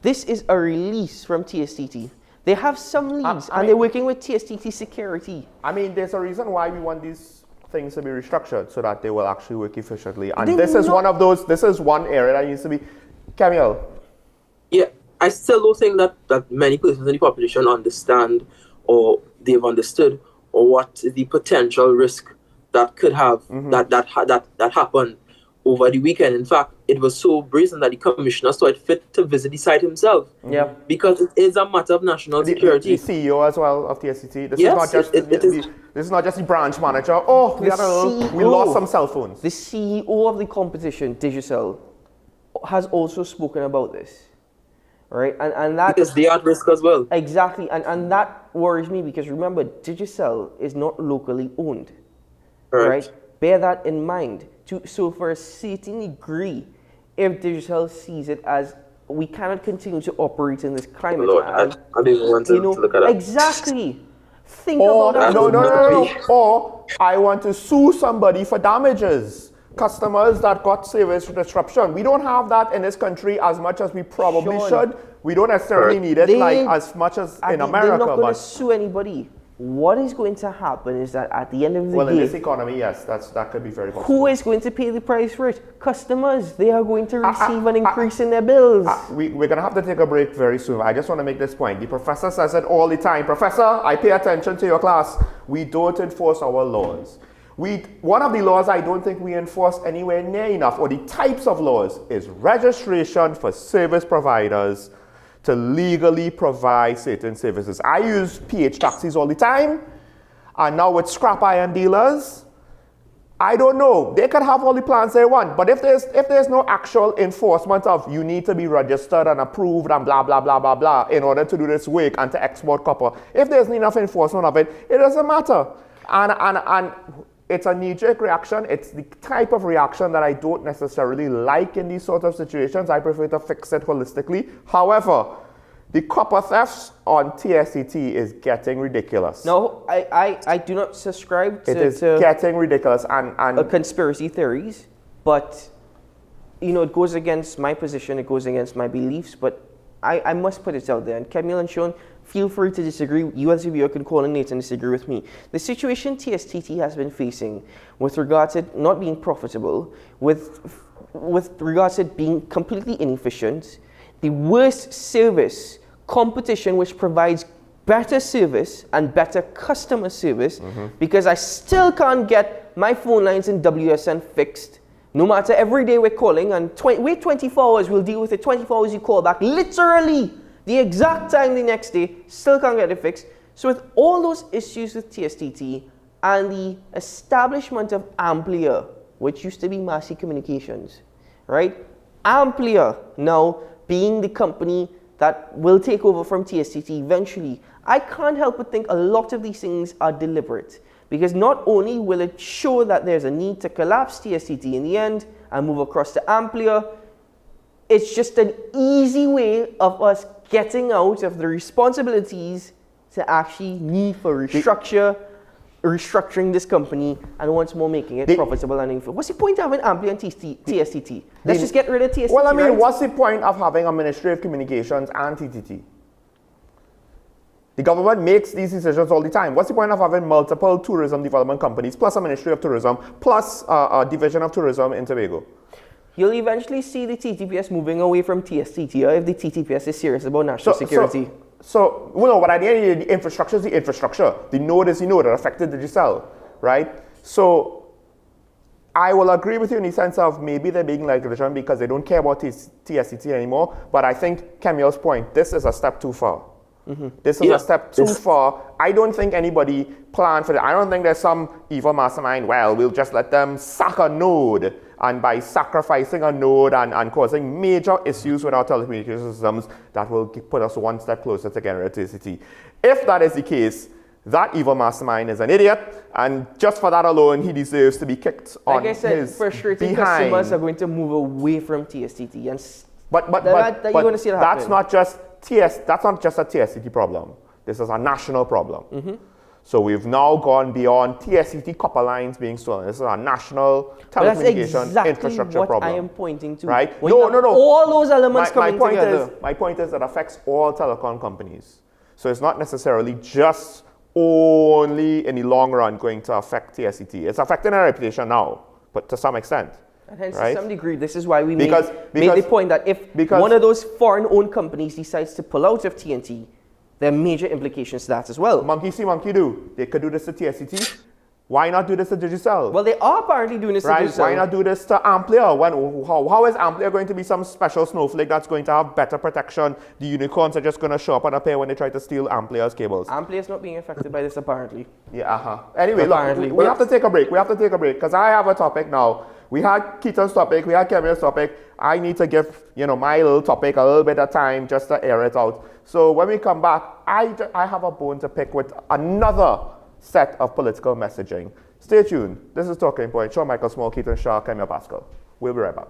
Speaker 1: This is a release from TSTT. They have some leads, and they're working with TSTT security.
Speaker 2: I mean, there's a reason why we want these things to be restructured so that they will actually work efficiently. And this is one of those. This is one area that needs to be. Camille.
Speaker 3: Yeah, I still don't think that many persons in the population understand or they've understood or what the potential risk that could have that happened over the weekend. In fact, it was so brazen that the commissioner saw it fit to visit the site himself.
Speaker 1: Yeah,
Speaker 3: because it is a matter of national security.
Speaker 2: The CEO as well of TSTT. This is not just this is not just the branch manager. Oh, we lost some cell phones.
Speaker 1: The CEO of the competition, Digicel, has also spoken about this. Right, and that
Speaker 3: because they are at risk as well.
Speaker 1: Exactly, and that worries me because remember, Digicel is not locally owned. Right, bear that in mind. So for a certain degree, if Digicel sees it as we cannot continue to operate in this climate,
Speaker 3: Lord, I didn't want to look at that.
Speaker 1: Exactly. Think about that.
Speaker 2: No. Or I want to sue somebody for damages. Customers that got service disruption. We don't have that in this country as much as we probably should. We don't necessarily need it as much as in America.
Speaker 1: They're not going to sue anybody. What is going to happen is that at the end of the day,
Speaker 2: in this economy, yes, that could be very possible.
Speaker 1: Who is going to pay the price for it? Customers. They are going to receive an increase in their bills.
Speaker 2: We're going to have to take a break very soon. I just want to make this point. The professor says it all the time. Professor, I pay attention to your class. We don't enforce our laws. One of the laws I don't think we enforce anywhere near enough, or the types of laws, is registration for service providers to legally provide certain services. I use PH taxis all the time, and now with Scrap Iron Dealers, I don't know. They could have all the plans they want, but if there's no actual enforcement of you need to be registered and approved and blah, blah, blah, blah, blah, in order to do this work and to export copper, if there's enough enforcement of it, it doesn't matter. And it's a knee-jerk reaction. It's the type of reaction that I don't necessarily like in these sort of situations. I prefer to fix it holistically. However, the copper thefts on TSTT is getting ridiculous.
Speaker 1: No, I do not subscribe to...
Speaker 2: It is getting ridiculous. And
Speaker 1: conspiracy theories, but, it goes against my position, it goes against my beliefs, but I must put it out there. And Camille and Sean, feel free to disagree. You as a viewer can call in Nate and disagree with me. The situation TSTT has been facing with regard to not being profitable, with regards to being completely inefficient, the worst service competition which provides better service and better customer service, because I still can't get my phone lines in WSN fixed. No matter, every day we're calling, and wait 24 hours, we'll deal with it. 24 hours, you call back. Literally, the exact time the next day, still can't get it fixed. So with all those issues with TSTT and the establishment of Amplia, which used to be Massey Communications, right? Amplia now being the company that will take over from TSTT eventually, I can't help but think a lot of these things are deliberate. Because not only will it show that there's a need to collapse TSTT in the end and move across to Amplia, it's just an easy way of us getting out of the responsibilities to actually need for restructuring this company and once more making it profitable and info. What's the point of having Amplia and TSTT? Let's just get rid of TSTT.
Speaker 2: Well, I mean, what's the point of having a Ministry of Communications and TTT? The government makes these decisions all the time. What's the point of having multiple tourism development companies, plus a Ministry of Tourism, plus a Division of Tourism in Tobago?
Speaker 1: You'll eventually see the TTPS moving away from TSTT if the TTPS is serious about national security.
Speaker 2: So, but at the end of the infrastructure is the infrastructure. The node is the node that affected Digicel, right? So, I will agree with you in the sense of maybe they're being negligent because they don't care about TSTT anymore. But I think Camille's point, this is a step too far. This is a step too far. I don't think anybody planned for that. I don't think there's some evil mastermind, well, we'll just let them sack a node. And by sacrificing a node and causing major issues with our telecommunication systems, that will put us one step closer to getting rid of TSTT. If that is the case, that evil mastermind is an idiot, and just for that alone, he deserves to be kicked on his behind. Like I said,
Speaker 1: frustrated customers are going to move away from TSTT, and but you're going to see that
Speaker 2: that's not just a TSTT problem. This is a national problem. So we've now gone beyond TSTT copper lines being stolen. This is a national telecommunication infrastructure
Speaker 1: what
Speaker 2: problem.
Speaker 1: I am pointing to.
Speaker 2: Right?
Speaker 1: No. All those elements coming together.
Speaker 2: My point is that affects all telecom companies. So it's not necessarily just only in the long run going to affect TSTT. It's affecting our reputation now, but to some extent.
Speaker 1: And hence,
Speaker 2: right?
Speaker 1: to some degree, this is why we made the point that if one of those foreign-owned companies decides to pull out of TNT, there are major implications to that as well.
Speaker 2: Monkey see, monkey do. They could do this to TSTT. Why not do this to Digicel?
Speaker 1: Well, they are apparently doing this to Digicel.
Speaker 2: Why not do this to Amplia? How is Amplia going to be some special snowflake that's going to have better protection? The unicorns are just going to show up on a pair when they try to steal Amplia's cables.
Speaker 1: Amplia is not being affected by this, apparently.
Speaker 2: Yeah, Anyway, look, we have to take a break. Because I have a topic now. We had Keaton's topic, we had Camilla's topic. I need to give, my little topic a little bit of time just to air it out. So when we come back, I have a bone to pick with another set of political messaging. Stay tuned. This is Talking Point. Sean Michael Small, Keaton Shaw, Camilla Pascal. We'll be right back.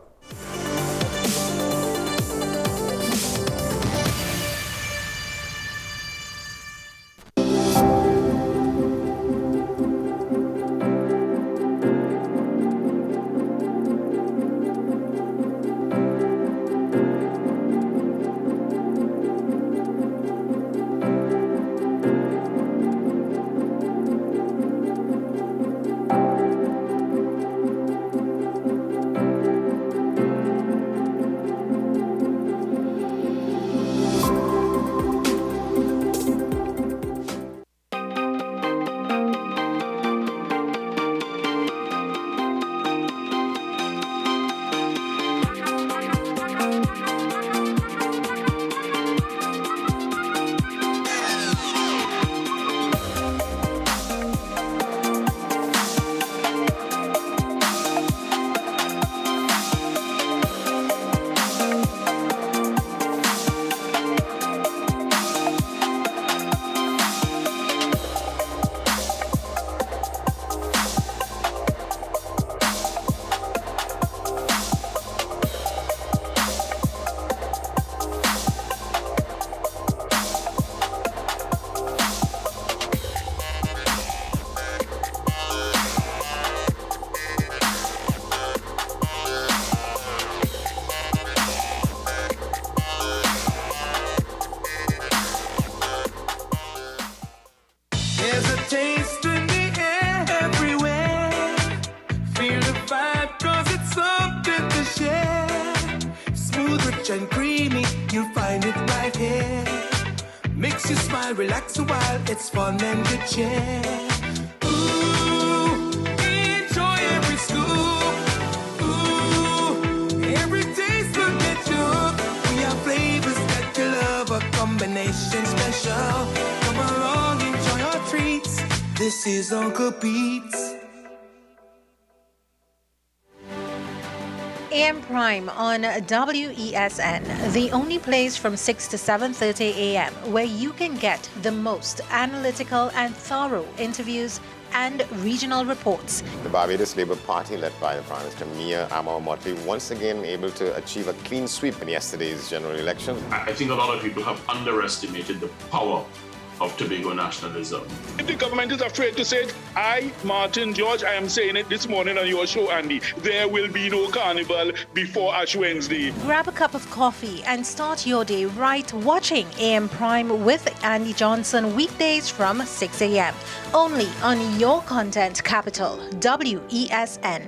Speaker 13: Relax a while, it's fun and good cheer. Ooh, enjoy every scoop. Ooh, every taste will get you. We have flavors that you love, a combination special. Come along, enjoy our treats. This is Uncle Pete's.
Speaker 14: AM Prime on WESN, the only place from 6 to 7:30 a.m. where you can get the most analytical and thorough interviews and regional reports.
Speaker 15: The Barbados Labour Party, led by the Prime Minister Mia Motley, once again able to achieve a clean sweep in yesterday's general election.
Speaker 16: I think a lot of people have underestimated the power of Tobago nationalism.
Speaker 17: If the government is afraid to say it, I, Martin George, I am saying it this morning on your show, Andy. There will be no carnival before Ash Wednesday.
Speaker 14: Grab a cup of coffee and start your day right watching AM Prime with Andy Johnson weekdays from 6 a.m. Only on your content capital, WESN.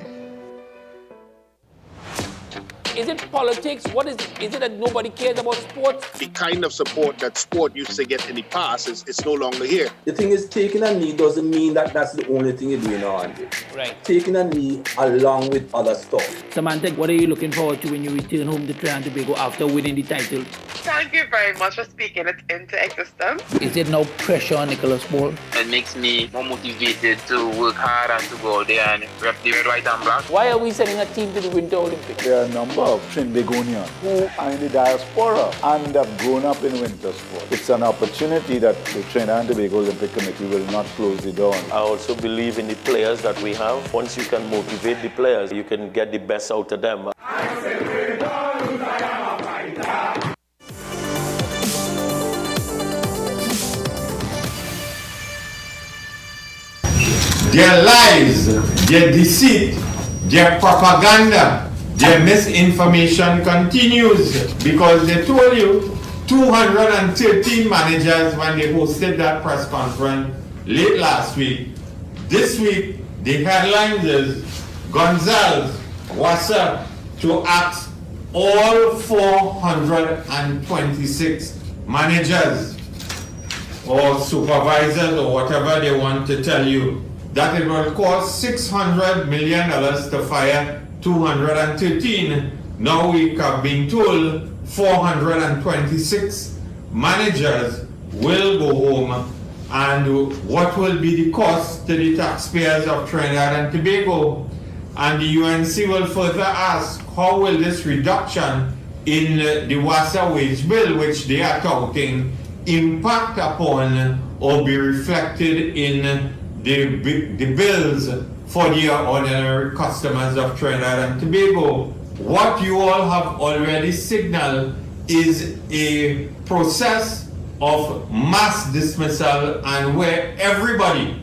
Speaker 18: Is it politics? What is it? Is it that nobody cares about sports?
Speaker 19: The kind of support that sport used to get in the past is no longer here.
Speaker 20: The thing is, taking a knee doesn't mean that that's the only thing you're doing now, Andy.
Speaker 18: Right.
Speaker 20: Taking a knee along with other stuff.
Speaker 18: Samantha, what are you looking forward to when you return home to Trinidad and Tobago after winning the title?
Speaker 21: Thank you very much for speaking it into existence.
Speaker 18: Is there no pressure on Nicholas Paul?
Speaker 21: It makes me more motivated to work hard and to go out there and rep the red, white and black.
Speaker 18: Why are we sending a team to the Winter Olympics?
Speaker 22: There are a number of Trinbagonians who are in the diaspora and have grown up in winter sport. It's an opportunity that the Trinidad and Tobago Olympic Committee will not close the door on.
Speaker 23: I also believe in the players that we have. Once you can motivate the players, you can get the best out of them.
Speaker 24: Their lies, their deceit, their propaganda, their misinformation continues because they told you 213 managers when they hosted that press conference late last week. This week, the headline is Gonzalez Wassa to ask all 426 managers or supervisors or whatever they want to tell you that it will cost $600 million to fire 213. Now we have been told 426 managers will go home, and what will be the cost to the taxpayers of Trinidad and Tobago? And the UNC will further ask, how will this reduction in the WASA wage bill, which they are touting, impact upon or be reflected in the bills for the ordinary customers of Trinidad and Tobago? What you all have already signaled is a process of mass dismissal, and where everybody,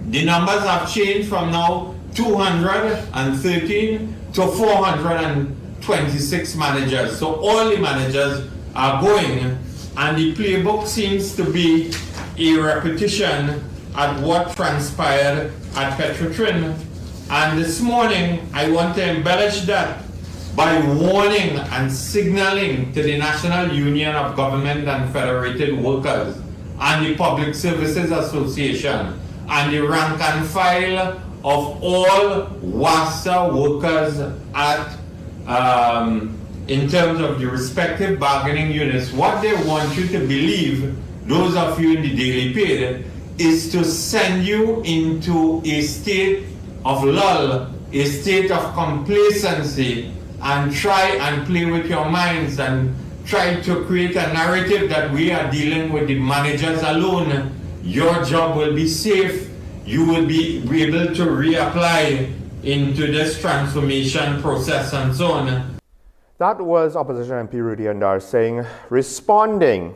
Speaker 24: the numbers have changed from now 213 to 426 managers. So all the managers are going, and the playbook seems to be a repetition at what transpired at Petrotrin. And this morning, I want to embellish that by warning and signaling to the National Union of Government and Federated Workers and the Public Services Association and the rank and file of all WASA workers at in terms of the respective bargaining units. What they want you to believe, those of you in the daily paid, is to send you into a state of lull, a state of complacency, and try and play with your minds and try to create a narrative that we are dealing with the managers alone. Your job will be safe. You will be able to reapply into this transformation process and so on.
Speaker 2: That was Opposition MP Rudy Andar saying, responding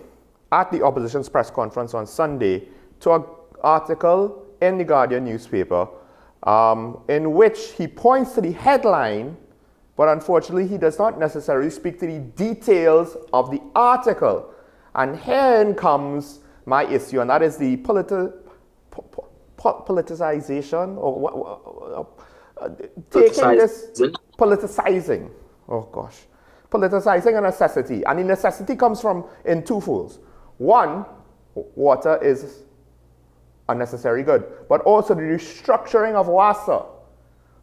Speaker 2: at the opposition's press conference on Sunday to an article in the Guardian newspaper in which he points to the headline, but unfortunately he does not necessarily speak to the details of the article. And herein comes my issue, and that is the politicization, or taking this politicizing. Oh gosh. Politicizing a necessity. And the necessity comes from in two folds. One, water is a necessary good, but also the restructuring of WASA.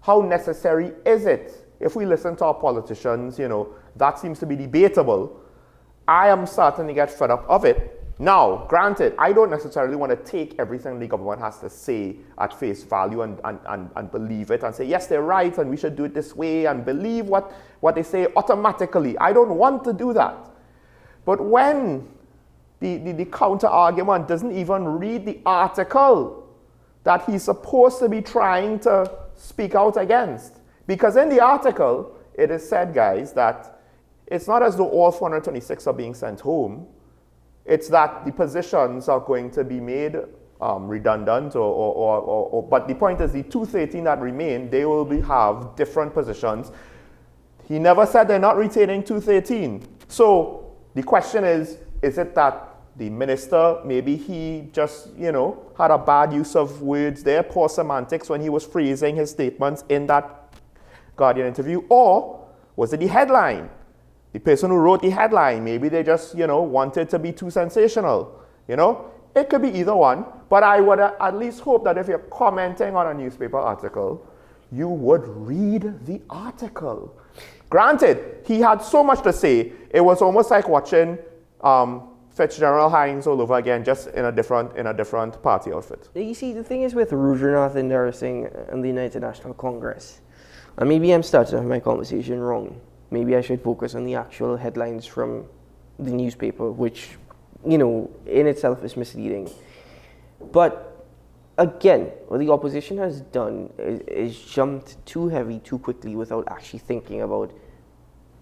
Speaker 2: How necessary is it? If we listen to our politicians, that seems to be debatable. I am starting to get fed up of it. Now, granted, I don't necessarily want to take everything the government has to say at face value and believe it and say, yes, they're right and we should do it this way and believe what they say automatically. I don't want to do that. But when the counter-argument doesn't even read the article that he's supposed to be trying to speak out against. Because in the article, it is said, guys, that it's not as though all 426 are being sent home. It's that the positions are going to be made redundant, but the point is the 213 that remain, they will have different positions. He never said they're not retaining 213. So the question is it that the minister, maybe he just, had a bad use of words there, poor semantics when he was phrasing his statements in that Guardian interview, or Was it the headline? The person who wrote the headline, maybe they just, wanted to be too sensational, It could be either one, but I would at least hope that if you're commenting on a newspaper article, you would read the article. Granted, he had so much to say, it was almost like watching Fitzgerald Hines all over again, just in a different party outfit.
Speaker 1: You see, the thing is with Rudranath Singh and the United National Congress, and maybe I'm starting off my conversation wrong. Maybe I should focus on the actual headlines from the newspaper, which, in itself is misleading. But again, what the opposition has done is jumped too heavy, too quickly, without actually thinking about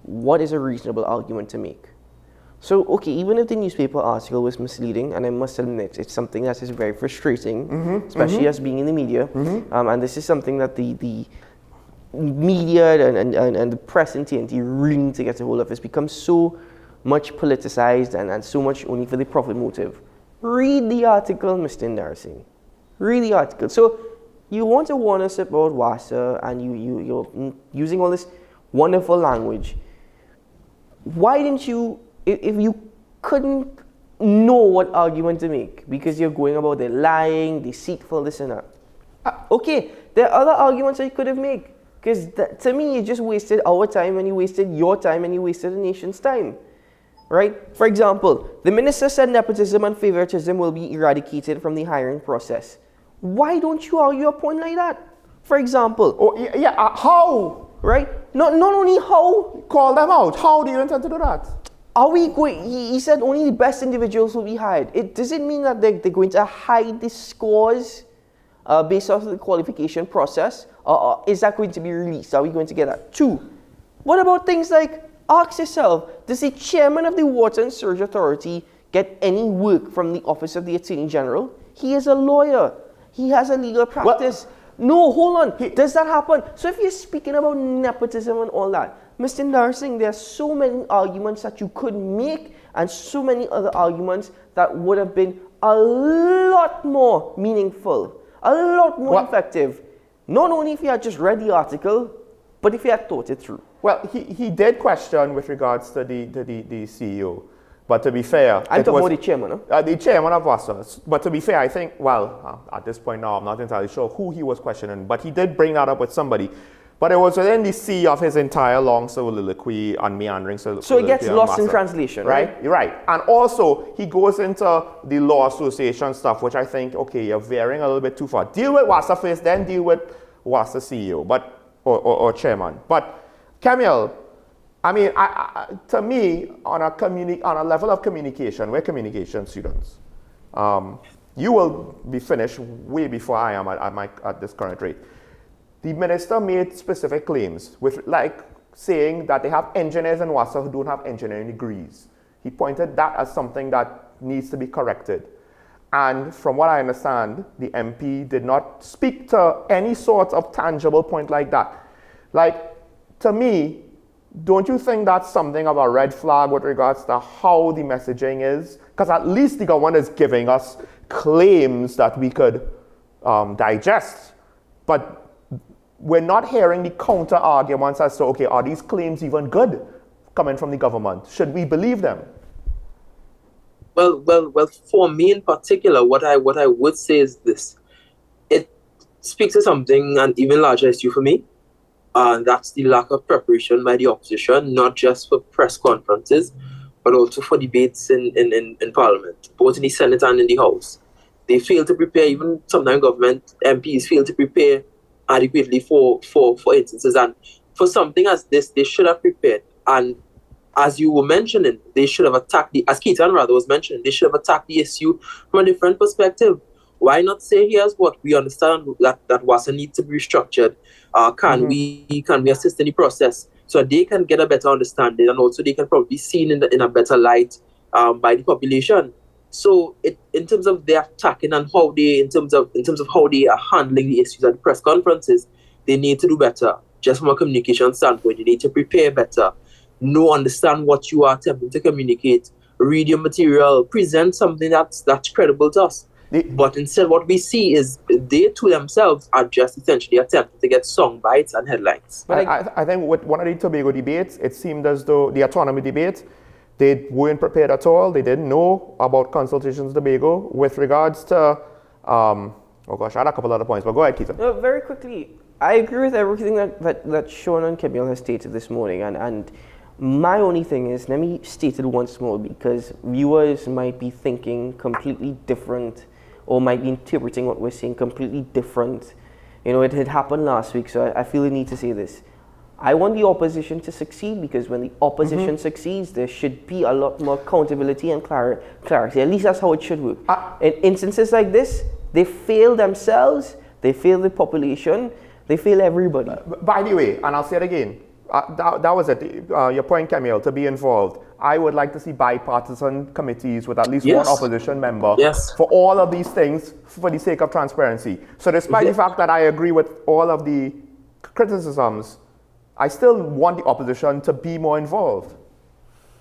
Speaker 1: what is a reasonable argument to make. So, okay, even if the newspaper article was misleading, and I must admit, it's something that is very frustrating, especially us being in the media, and this is something that the media and the press in TNT really need to get a hold of. It's become so much politicized and so much only for the profit motive. Read the article, Mr. Narsingh. Read the article. So, you want to warn us about WASA, and you're using all this wonderful language. Why didn't you, if you couldn't know what argument to make, because you're going about the lying, deceitful, this and that. Okay, there are other arguments that you could have made. Because to me, you just wasted our time, and you wasted your time, and you wasted the nation's time. Right? For example, the minister said nepotism and favoritism will be eradicated from the hiring process. Why don't you argue a point like that? For example.
Speaker 2: How?
Speaker 1: Right? Not only how.
Speaker 2: Call them out. How do you intend to do that?
Speaker 1: Are we going? He said only the best individuals will be hired. Does it mean that they're going to hide the scores based off of the qualification process? Or is that going to be released? Are we going to get that? 2, what about things like, ask yourself, does the chairman of the Water and Sewage Authority get any work from the Office of the Attorney General? He is a lawyer. He has a legal practice. No, hold on. Does that happen? So if you're speaking about nepotism and all that, Mr. Narsingh, there are so many arguments that you could make, and so many other arguments that would have been a lot more meaningful, a lot more effective. Not only if you had just read the article, but if you had thought it through.
Speaker 2: Well, he did question with regards to the CEO. But to be fair,
Speaker 1: I'm talking about the chairman, huh?
Speaker 2: The chairman of WASA. But to be fair, I think, at this point now, I'm not entirely sure who he was questioning, but he did bring that up with somebody. But it was within the sea of his entire long soliloquy and meandering soliloquy.
Speaker 1: So it gets lost in translation, right?
Speaker 2: Right. And also, he goes into the law association stuff, which I think, okay, you're veering a little bit too far. Deal with WASA first, then deal with WASA CEO, or chairman. But, Camille, I mean, to me, on a level of communication, we're communication students. You will be finished way before I am at this current rate. The minister made specific claims, saying that they have engineers in WASA who don't have engineering degrees. He pointed that as something that needs to be corrected. And from what I understand, the MP did not speak to any sort of tangible point like that. To me, don't you think that's something of a red flag with regards to how the messaging is? Because at least the government is giving us claims that we could digest. But we're not hearing the counter arguments as to, okay, are these claims even good coming from the government? Should we believe them?
Speaker 3: Well, for me in particular, what I would say is this. It speaks to something an even larger issue for me. And that's the lack of preparation by the opposition, not just for press conferences, but also for debates in Parliament, both in the Senate and in the House. They fail to prepare, even sometimes government MPs fail to prepare adequately for instances. And for something as this, they should have prepared. And as you were mentioning, they should have attacked as Keaton rather was mentioning, they should have attacked the issue from a different perspective. Why not say, here's what we understand that WASA needs to be restructured. Can we assist in the process so they can get a better understanding, and also they can probably be seen in a better light by the population. So in terms of their attacking and how they, in terms of how they are handling the issues at the press conferences, they need to do better. Just from a communication standpoint, you need to prepare better. Understand what you are attempting to communicate. Read your material. Present something that's credible to us. But instead, what we see is they to themselves are just essentially attempting to get song bites and headlines.
Speaker 2: But I think with one of the Tobago debates, it seemed as though the autonomy debate, they weren't prepared at all. They didn't know about consultations Tobago with regards to, oh gosh, I had a couple other points, but go ahead, Keith.
Speaker 1: No, very quickly, I agree with everything that Sean and Camille has stated this morning, and my only thing is, let me state it once more, because viewers might be thinking completely different, or might be interpreting what we're saying completely different. You know, it had happened last week, so I feel the need to say this. I want the opposition to succeed, because when the opposition succeeds, there should be a lot more accountability and clarity. At least that's how it should work. In instances like this, they fail themselves, they fail the population, they fail everybody.
Speaker 2: By the way, and I'll say it again, that was it. Your point, Camille, to be involved. I would like to see bipartisan committees with at least one opposition member for all of these things for the sake of transparency. So despite the fact that I agree with all of the criticisms, I still want the opposition to be more involved.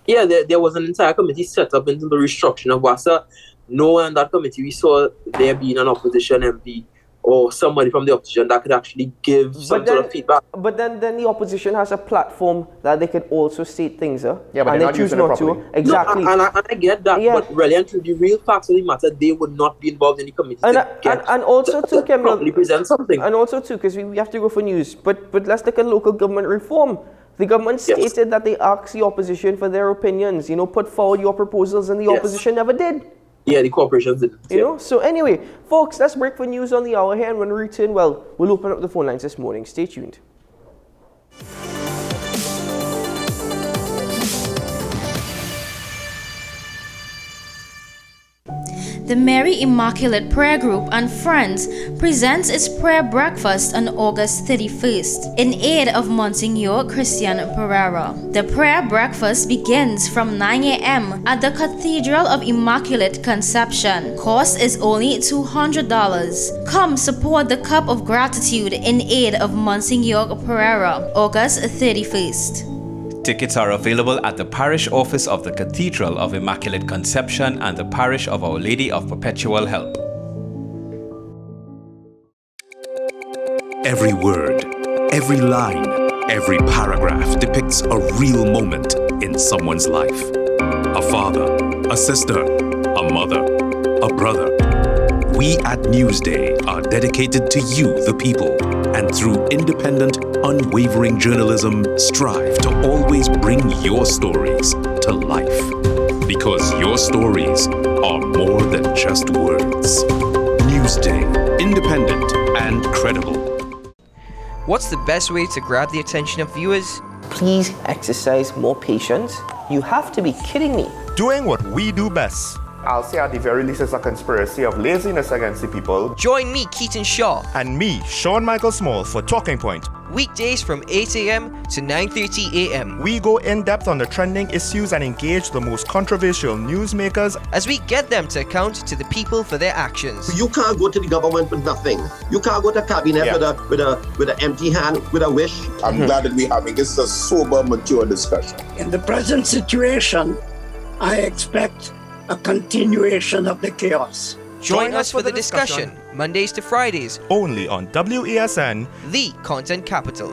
Speaker 3: Yeah, there was an entire committee set up into the restructuring of WASA. Nowhere in that committee we saw there being an opposition MP or somebody from the opposition that could actually give some sort of feedback.
Speaker 1: But then the opposition has a platform that they could also state things,
Speaker 2: Yeah, but
Speaker 1: and
Speaker 2: they
Speaker 1: choose not to. Exactly.
Speaker 3: No, and I get that, but really and truly, the real facts of the matter, they would not be involved in the committee
Speaker 1: and also too, Camille,
Speaker 3: present something.
Speaker 1: And also too, because we have to go for news, but let's look at local government reform. The government stated that they asked the opposition for their opinions, you know, put forward your proposals, and the opposition never did.
Speaker 3: Yeah, the corporations didn't.
Speaker 1: You know, so anyway, folks, let's break for news on the hour here, and when we return, well, we'll open up the phone lines this morning. Stay tuned.
Speaker 4: The Mary Immaculate Prayer Group and Friends presents its prayer breakfast on August 31st in aid of Monsignor Christian Pereira. The prayer breakfast begins from 9 a.m. at the Cathedral of Immaculate Conception. Cost is only $200. Come support the Cup of Gratitude in aid of Monsignor Pereira, August 31st.
Speaker 5: Tickets are available at the Parish Office of the Cathedral of Immaculate Conception and the Parish of Our Lady of Perpetual Help.
Speaker 6: Every word, every line, every paragraph depicts a real moment in someone's life. A father, a sister, a mother, a brother. We at Newsday are dedicated to you, the people, and through independent, unwavering journalism, strive to always bring your stories to life. Because your stories are more than just words. Newsday, independent and credible.
Speaker 1: What's the best way to grab the attention of viewers? Please exercise more patience. You have to be kidding me.
Speaker 2: Doing what we do best. I'll say at the very least it's a conspiracy of laziness against the people.
Speaker 1: Join me, Keaton Shaw.
Speaker 2: And me, Sean Michael Small, for Talking Point.
Speaker 1: Weekdays from 8 a.m. to 9:30 a.m.
Speaker 2: We go in-depth on the trending issues and engage the most controversial newsmakers
Speaker 1: as we get them to account to the people for their actions.
Speaker 7: You can't go to the government with nothing. You can't go to cabinet with an empty hand, with a wish.
Speaker 19: I'm glad that we're having this a sober, mature discussion.
Speaker 25: In the present situation, I expect a continuation of the chaos.
Speaker 1: Join us for the discussion, Mondays to Fridays,
Speaker 2: only on WESN,
Speaker 1: the content capital.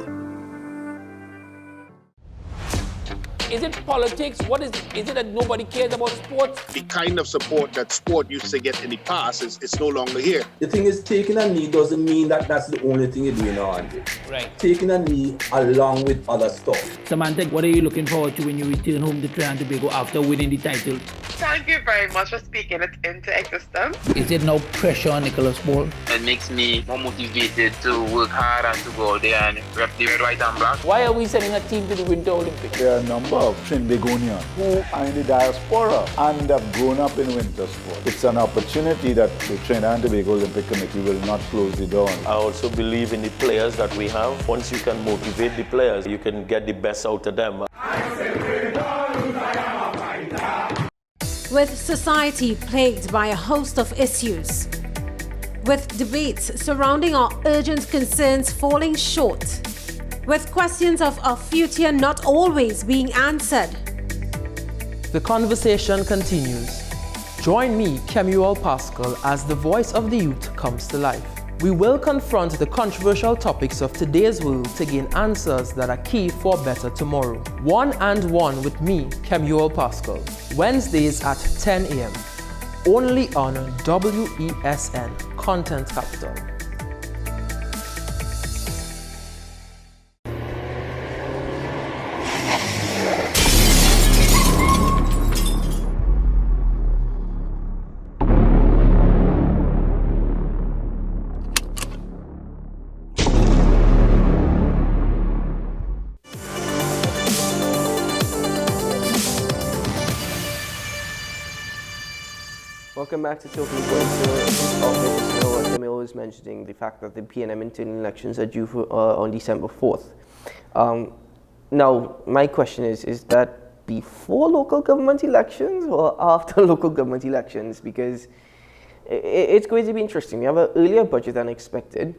Speaker 18: Is it politics? What is it? Is it that nobody cares about sports?
Speaker 19: The kind of support that sport used to get in the past is no longer here.
Speaker 20: The thing is, taking a knee doesn't mean that that's the only thing you're doing now, Andy.
Speaker 18: Right.
Speaker 20: Taking a knee along with other stuff.
Speaker 18: Samantha, what are you looking forward to when you return home to Trinidad and Tobago after winning the title?
Speaker 26: Thank you very much for speaking it into existence.
Speaker 18: Is it no pressure on Nicholas Ball?
Speaker 21: It makes me more motivated to work hard and to go out there and rep the red, white and black.
Speaker 18: Why are we sending a team to the Winter Olympics?
Speaker 22: There are a number of Trinbagonians who are in the diaspora and have grown up in winter sport. It's an opportunity that the Trinidad and Tobago Olympic Committee will not close the door on.
Speaker 23: I also believe in the players that we have. Once you can motivate the players, you can get the best out of them.
Speaker 27: With society plagued by a host of issues, with debates surrounding our urgent concerns falling short, with questions of our future not always being answered,
Speaker 28: the conversation continues.
Speaker 8: Join me, Kemuel Pascal, as the voice of the youth comes to life. We will confront the controversial topics of today's world to gain answers that are key for a better tomorrow. One and One with me, Kemuel Pascal. Wednesdays at 10 a.m. Only on WESN Content Capital.
Speaker 1: Welcome back to Talking Points. What Camille was mentioning, the fact that the PNM internal elections are due for, on December 4th. Now, my question is that before local government elections or after local government elections? Because it's going to be interesting. We have an earlier budget than expected.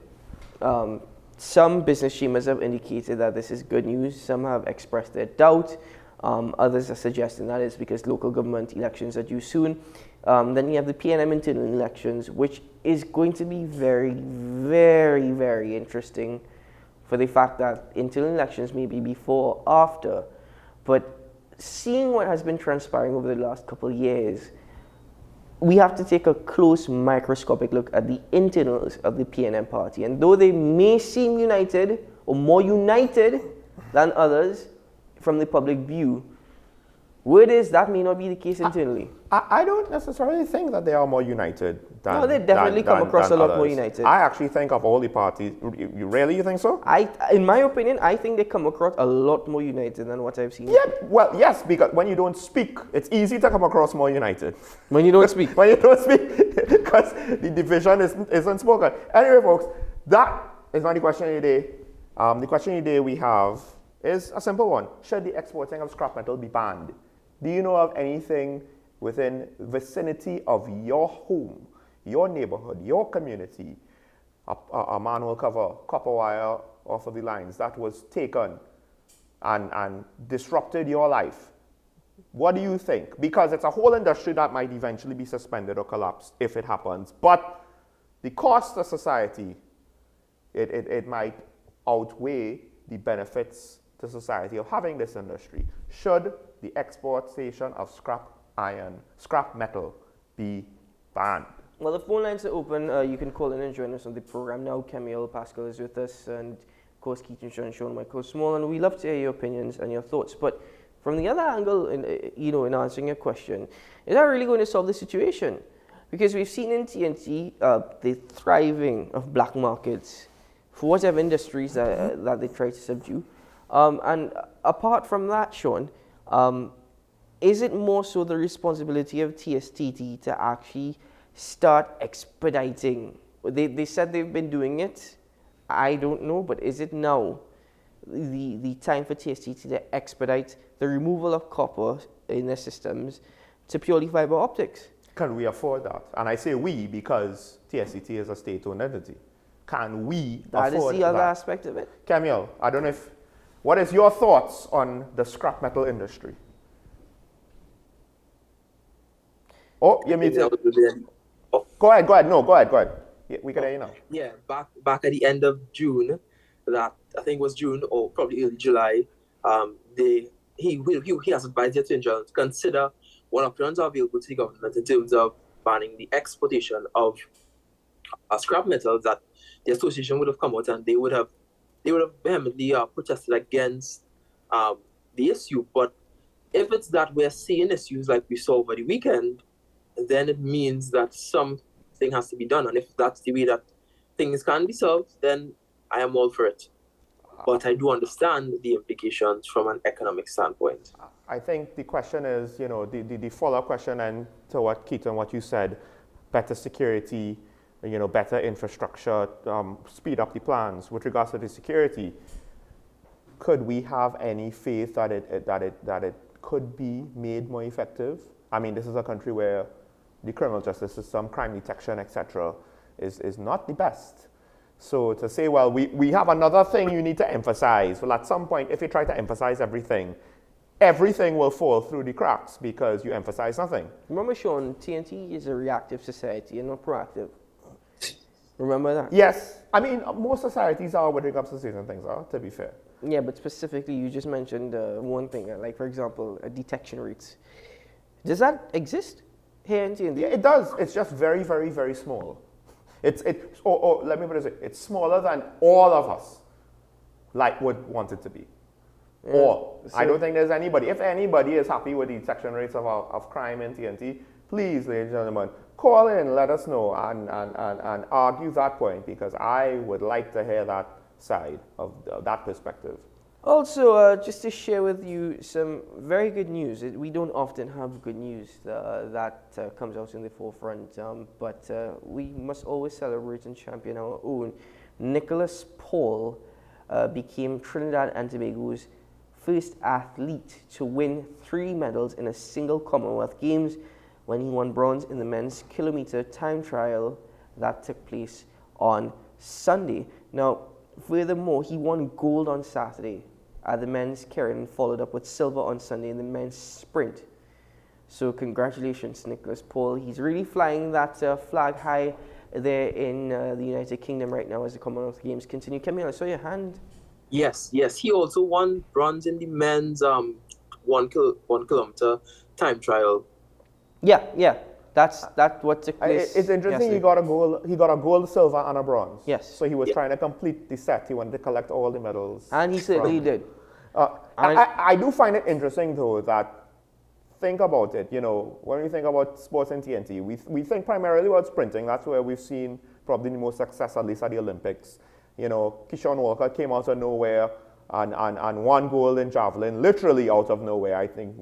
Speaker 1: Some business chambers have indicated that this is good news. Some have expressed their doubt. Others are suggesting that it's because local government elections are due soon. Then you have the PNM internal elections, which is going to be very, very, very interesting for the fact that internal elections may be before or after. But seeing what has been transpiring over the last couple of years, we have to take a close microscopic look at the internals of the PNM party. And though they may seem united or more united than others from the public view, word is that may not be the case internally.
Speaker 2: I don't necessarily think that they are more united than
Speaker 1: no, they definitely come across a lot
Speaker 2: others.
Speaker 1: more united.
Speaker 2: I actually think of all the parties. You think so?
Speaker 1: In my opinion, I think they come across a lot more united than what I've seen.
Speaker 2: Yeah, well, yes, because when you don't speak, it's easy to come across more united.
Speaker 1: When you don't speak.
Speaker 2: When you don't speak, because the division isn't spoken. Anyway, folks, that is not the question of the day. The question of the day we have is a simple one. Should the exporting of scrap metal be banned? Do you know of anything within vicinity of your home, your neighborhood, your community, a manual cover, copper wire off of the lines that was taken and disrupted your life? What do you think? Because it's a whole industry that might eventually be suspended or collapsed if it happens. But the cost to society, it might outweigh the benefits to society of having this industry. Should the exportation of scrap metal be banned?
Speaker 1: Well, the phone lines are open. You can call in and join us on the program now. Kemuel Pascal is with us, and of course, Keaton Sean, Michael Small, and we love to hear your opinions and your thoughts. But from the other angle, in answering your question, is that really going to solve the situation? Because we've seen in TNT the thriving of black markets for whatever industries that they try to subdue. And apart from that, Sean, is it more so the responsibility of TSTT to actually start expediting? They said they've been doing it. I don't know, but is it now the time for TSTT to expedite the removal of copper in their systems to purely fiber optics?
Speaker 2: Can we afford that? And I say we because TSTT is a state-owned entity. Can we afford that?
Speaker 1: That is the other aspect of it.
Speaker 2: Kemuel, I don't know if... What is your thoughts on the scrap metal industry? Oh, you mean... Go ahead. No, go ahead. Yeah, we can hear you now.
Speaker 3: Yeah, back at the end of June, that I think was June or probably early July, he has advised the Attorney General to consider what options are available to the government in terms of banning the exportation of scrap metals. That the association would have come out and they would have vehemently protested against the issue. But if it's that we're seeing issues like we saw over the weekend, then it means that something has to be done. And if that's the way that things can be solved, then I am all for it. But I do understand the implications from an economic standpoint.
Speaker 2: I think the question is, the follow-up question and to what Keaton, what you said, better security, better infrastructure, speed up the plans. With regards to the security, could we have any faith that it could be made more effective? I mean, this is a country where the criminal justice system, crime detection, etc., is not the best. So to say, well, we have another thing you need to emphasize. Well, at some point, if you try to emphasize everything, everything will fall through the cracks because you emphasize nothing.
Speaker 1: Remember, Sean, TNT is a reactive society and not proactive. Remember that?
Speaker 2: Yes. I mean, most societies are when it comes to certain things, to be fair.
Speaker 1: Yeah, but specifically, you just mentioned one thing, like, for example, detection rates. Does that exist here in TNT?
Speaker 2: Yeah, it does. It's just very, very, very small. Let me put it this way. It's smaller than all of us would want it to be. Yeah. Or, I don't think there's anybody. If anybody is happy with the detection rates of crime in TNT, please, ladies and gentlemen, call in, let us know, and argue that point, because I would like to hear that side of that perspective.
Speaker 1: Also, just to share with you some very good news. We don't often have good news that comes out in the forefront, but we must always celebrate and champion our own. Nicholas Paul became Trinidad and Tobago's first athlete to win 3 medals in a single Commonwealth Games when he won bronze in the men's kilometer time trial that took place on Sunday. Now, furthermore, he won gold on Saturday at the men's carrying and followed up with silver on Sunday in the men's sprint. So congratulations, Nicholas Paul. He's really flying that flag high there in the United Kingdom right now as the Commonwealth Games continue. Camille, I saw your hand.
Speaker 3: Yes. He also won bronze in the men's 1 kilometer time trial.
Speaker 1: Yeah. That's what took place.
Speaker 2: It's interesting.
Speaker 1: Yesterday.
Speaker 2: He got a gold, silver, and a bronze.
Speaker 1: Yes.
Speaker 2: So he was trying to complete the set. He wanted to collect all the medals.
Speaker 1: And he certainly did.
Speaker 2: I do find it interesting, though, that think about it. You know, when we think about sports in TNT, we think primarily about sprinting. That's where we've seen probably the most success, at least at the Olympics. You know, Keyshawn Walker came out of nowhere and won gold in javelin, literally out of nowhere.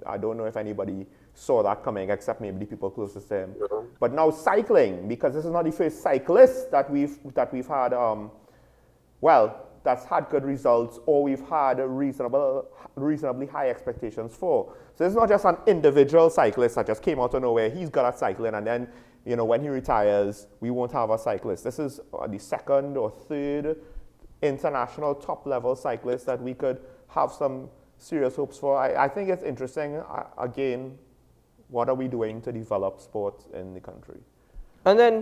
Speaker 2: I don't know if anybody saw that coming, except maybe the people closest to him. Yeah. But now cycling, because this is not the first cyclist that we've had, that's had good results, or we've had reasonably high expectations for. So it's not just an individual cyclist that just came out of nowhere. He's good at cycling, and then, you know, when he retires, we won't have a cyclist. This is the second or third international top-level cyclist that we could have some serious hopes for. I think it's interesting. Again, what are we doing to develop sports in the country?
Speaker 1: And then,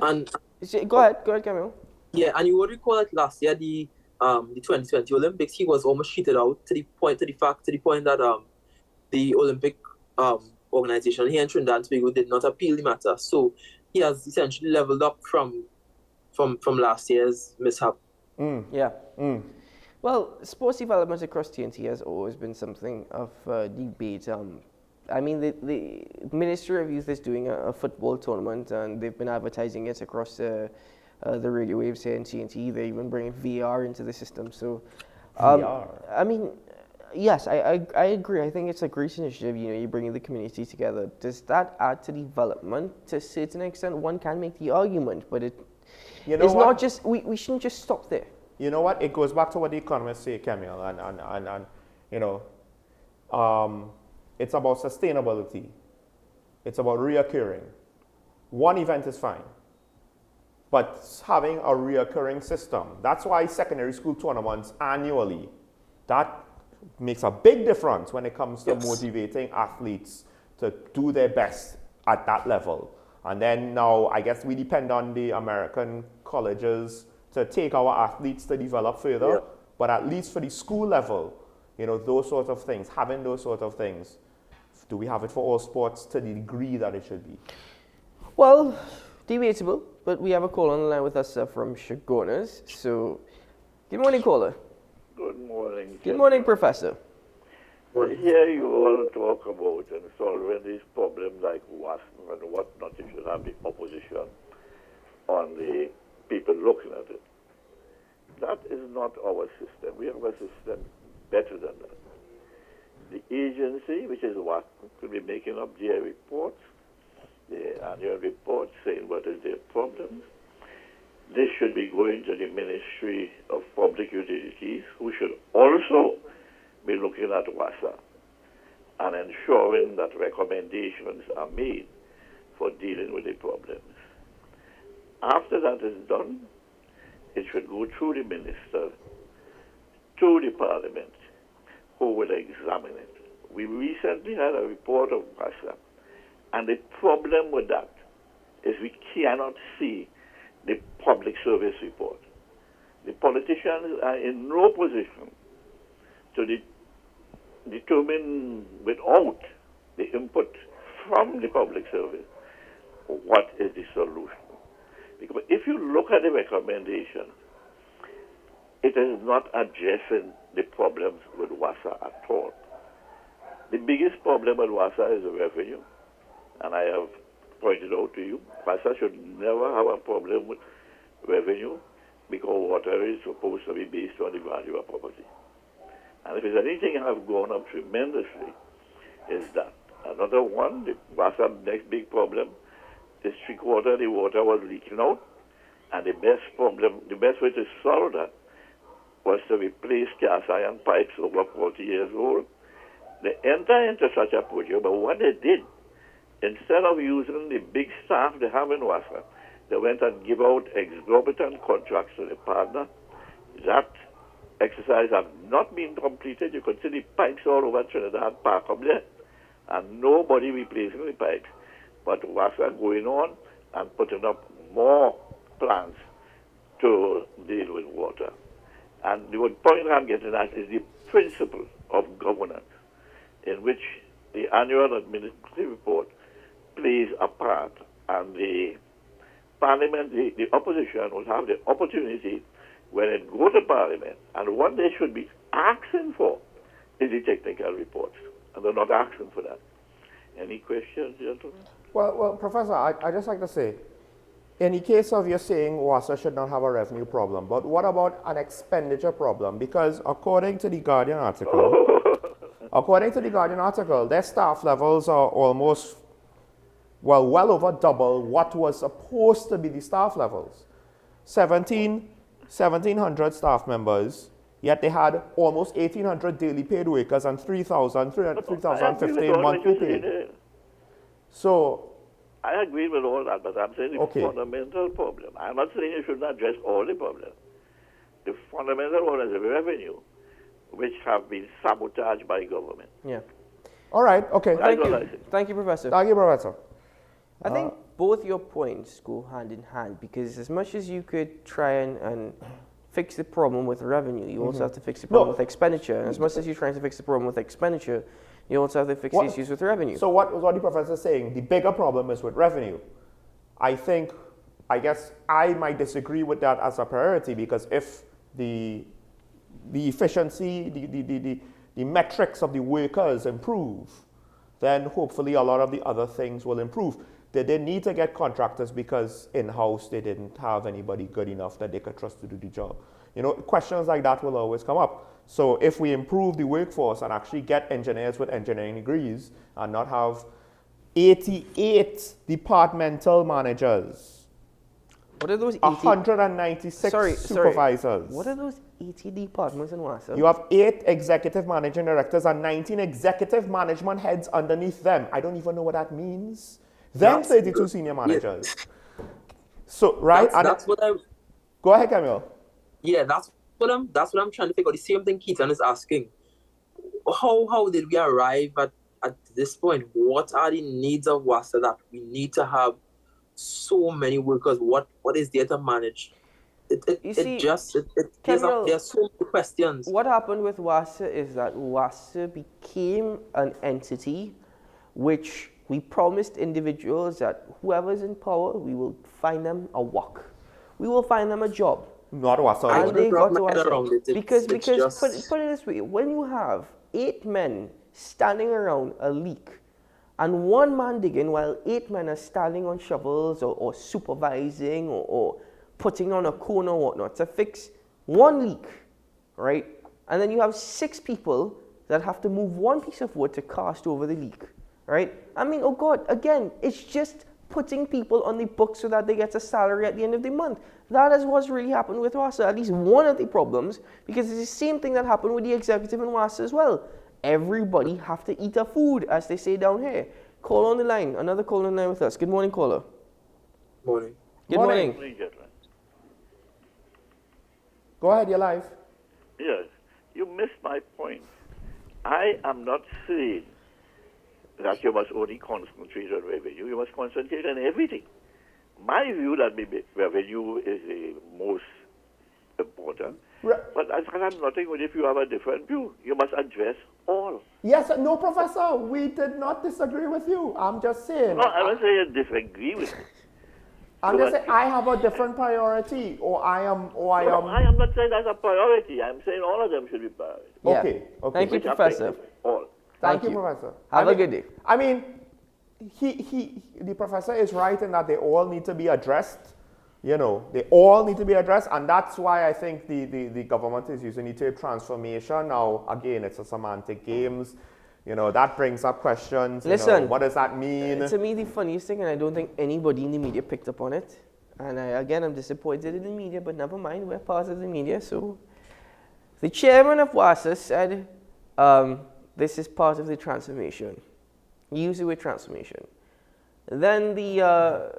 Speaker 1: go ahead, Camille.
Speaker 3: Yeah, and you would recall that last year, the 2020 Olympics, he was almost cheated out to the point that the Olympic organization here in Trinidad and Tobago did not appeal the matter. So he has essentially leveled up from last year's mishap.
Speaker 1: Well, sports development across TNT has always been something of debate. I mean, the Ministry of Youth is doing a football tournament, and they've been advertising it across the radio waves here in TNT. They're even bringing VR into the system. So,
Speaker 2: VR.
Speaker 1: I mean, yes, I agree. I think it's a great initiative. You know, you're bringing the community together. Does that add to development? To a certain extent, one can make the argument, but it's not just. We shouldn't just stop there.
Speaker 2: You know what? It goes back to what the economists say, Camille, and you know, it's about sustainability. It's about reoccurring. One event is fine, but having a reoccurring system. That's why secondary school tournaments annually, that makes a big difference when it comes to motivating athletes to do their best at that level. And then now, I guess we depend on the American colleges to take our athletes to develop further. But at least for the school level, you know, those sort of things, having those sort of things, do we have it for all sports to the degree that it should be?
Speaker 1: Well, debatable, but we have a caller on the line with us from Chagonas. So, good morning, caller.
Speaker 9: Good morning.
Speaker 1: Good morning, Professor.
Speaker 9: Well, here you all talk about and solving these problems like WESN and whatnot. You should have the opposition on the people looking at it. That is not our system. We have a system better than that. The agency, which is WESN, could be making up their reports, the annual reports saying what is their problems. This should be going to the Ministry of Public Utilities, who should also be looking at WASA and ensuring that recommendations are made for dealing with the problems. After that is done, it should go through the minister to the Parliament, who will examine it. We recently had a report of WASA, and the problem with that is we cannot see the public service report. The politicians are in no position to determine without the input from the public service what is the solution. Because if you look at the recommendation, it is not addressing the problems with WASA at all. The biggest problem with WASA is the revenue, and I have pointed out to you, WASA should never have a problem with revenue because water is supposed to be based on the value of property. And if there's anything that have gone up tremendously, is that. Another one, the WASA next big problem, is three-quarter the water was leaking out, and the best way to solve that was to replace cast iron pipes over 40 years old. They enter into such a project, but what they did, instead of using the big staff they have in WASA, they went and give out exorbitant contracts to the partner. That exercise have not been completed. You could see the pipes all over Trinidad Park up there, and nobody replacing the pipes. But WASA going on and putting up more plans to deal with water. And the point I'm getting at is the principle of governance, in which the annual administrative report plays a part, and the Parliament, the opposition will have the opportunity when it goes to Parliament, and what they should be asking for is the technical reports, and they're not asking for that. Any questions, gentlemen?
Speaker 2: Well, Professor, I just like to say, in the case of you saying WASA should not have a revenue problem, but what about an expenditure problem? Because according to the Guardian article, their staff levels are almost, well over double what was supposed to be the staff levels. 1,700 staff members, yet they had almost 1,800 daily paid workers and 3,015 monthly paid. So,
Speaker 9: I agree with all that, but I'm saying the fundamental problem. I'm not saying you should not address all the problems. The fundamental one is the revenue, which have been sabotaged by government.
Speaker 1: Yeah.
Speaker 2: All right, okay.
Speaker 1: Thank you, Professor.
Speaker 2: Thank you, Professor.
Speaker 1: I think both your points go hand in hand, because as much as you could try and fix the problem with revenue, you also have to fix the problem with expenditure. And as much as you're trying to fix the problem with expenditure, you also have to fix the issues with revenue.
Speaker 2: So what the professor is saying, the bigger problem is with revenue. I guess I might disagree with that as a priority, because if the efficiency, the metrics of the workers improve, then hopefully a lot of the other things will improve. They didn't need to get contractors because in-house they didn't have anybody good enough that they could trust to do the job. You know, questions like that will always come up. So if we improve the workforce and actually get engineers with engineering degrees and not have 88 departmental managers,
Speaker 1: what are those 80?
Speaker 2: 196 supervisors.
Speaker 1: What are those 80 departments in WASA?
Speaker 2: You have 8 executive managing directors and 19 executive management heads underneath them. I don't even know what that means. Then 32 senior managers. Yeah. So, right?
Speaker 3: That's what I...
Speaker 2: Go ahead, Camille.
Speaker 3: Yeah, that's what I'm trying to figure out. The same thing Keaton is asking. How did we arrive at this point? What are the needs of WASA that we need to have so many workers? What is there to manage? There are so many questions.
Speaker 1: What happened with WASA is that WASA became an entity which we promised individuals that whoever's in power, we will find them a work. We will find them a job.
Speaker 2: Not WASA.
Speaker 1: And they got to WASA. Because put it this way, when you have 8 men standing around a leak and 1 man digging while 8 men are standing on shovels or supervising or putting on a cone or whatnot to fix 1 leak, right? And then you have 6 people that have to move 1 piece of wood to cast over the leak, right? I mean, oh God, again, it's just putting people on the books so that they get a salary at the end of the month. That is what's really happened with WASA, at least one of the problems, because it's the same thing that happened with the executive in WASA as well. Everybody have to eat a food, as they say down here. Call on the line, another call on the line with us. Good morning, caller.
Speaker 3: Morning.
Speaker 1: Good morning.
Speaker 2: Go ahead, you're live.
Speaker 9: Yes, you missed my point. I am not saying that you must only concentrate on revenue. You must concentrate on everything. My view that maybe revenue is the most important. But as far as I'm nothing with if you have a different view, you must address all.
Speaker 2: Yes, no, Professor, we did not disagree with you. I'm just saying.
Speaker 9: No, I'm not saying you disagree with me.
Speaker 2: I'm just saying I have a different priority, or I am.
Speaker 9: I am not saying that's a priority. I'm saying all of them should be priority.
Speaker 1: Yeah.
Speaker 2: Okay.
Speaker 1: Thank you, Professor.
Speaker 9: All.
Speaker 2: Thank you, Professor.
Speaker 1: Have a good day.
Speaker 2: I mean, the professor is right in that they all need to be addressed. You know, they all need to be addressed, and that's why I think the government is using the term transformation. Now, again, it's a semantic games. You know, that brings up questions.
Speaker 1: Listen,
Speaker 2: what does that mean?
Speaker 1: To me, the funniest thing, and I don't think anybody in the media picked up on it, and I'm disappointed in the media, but never mind, we're part of the media. So, the chairman of WASA said, this is part of the transformation. He used the word transformation. Then the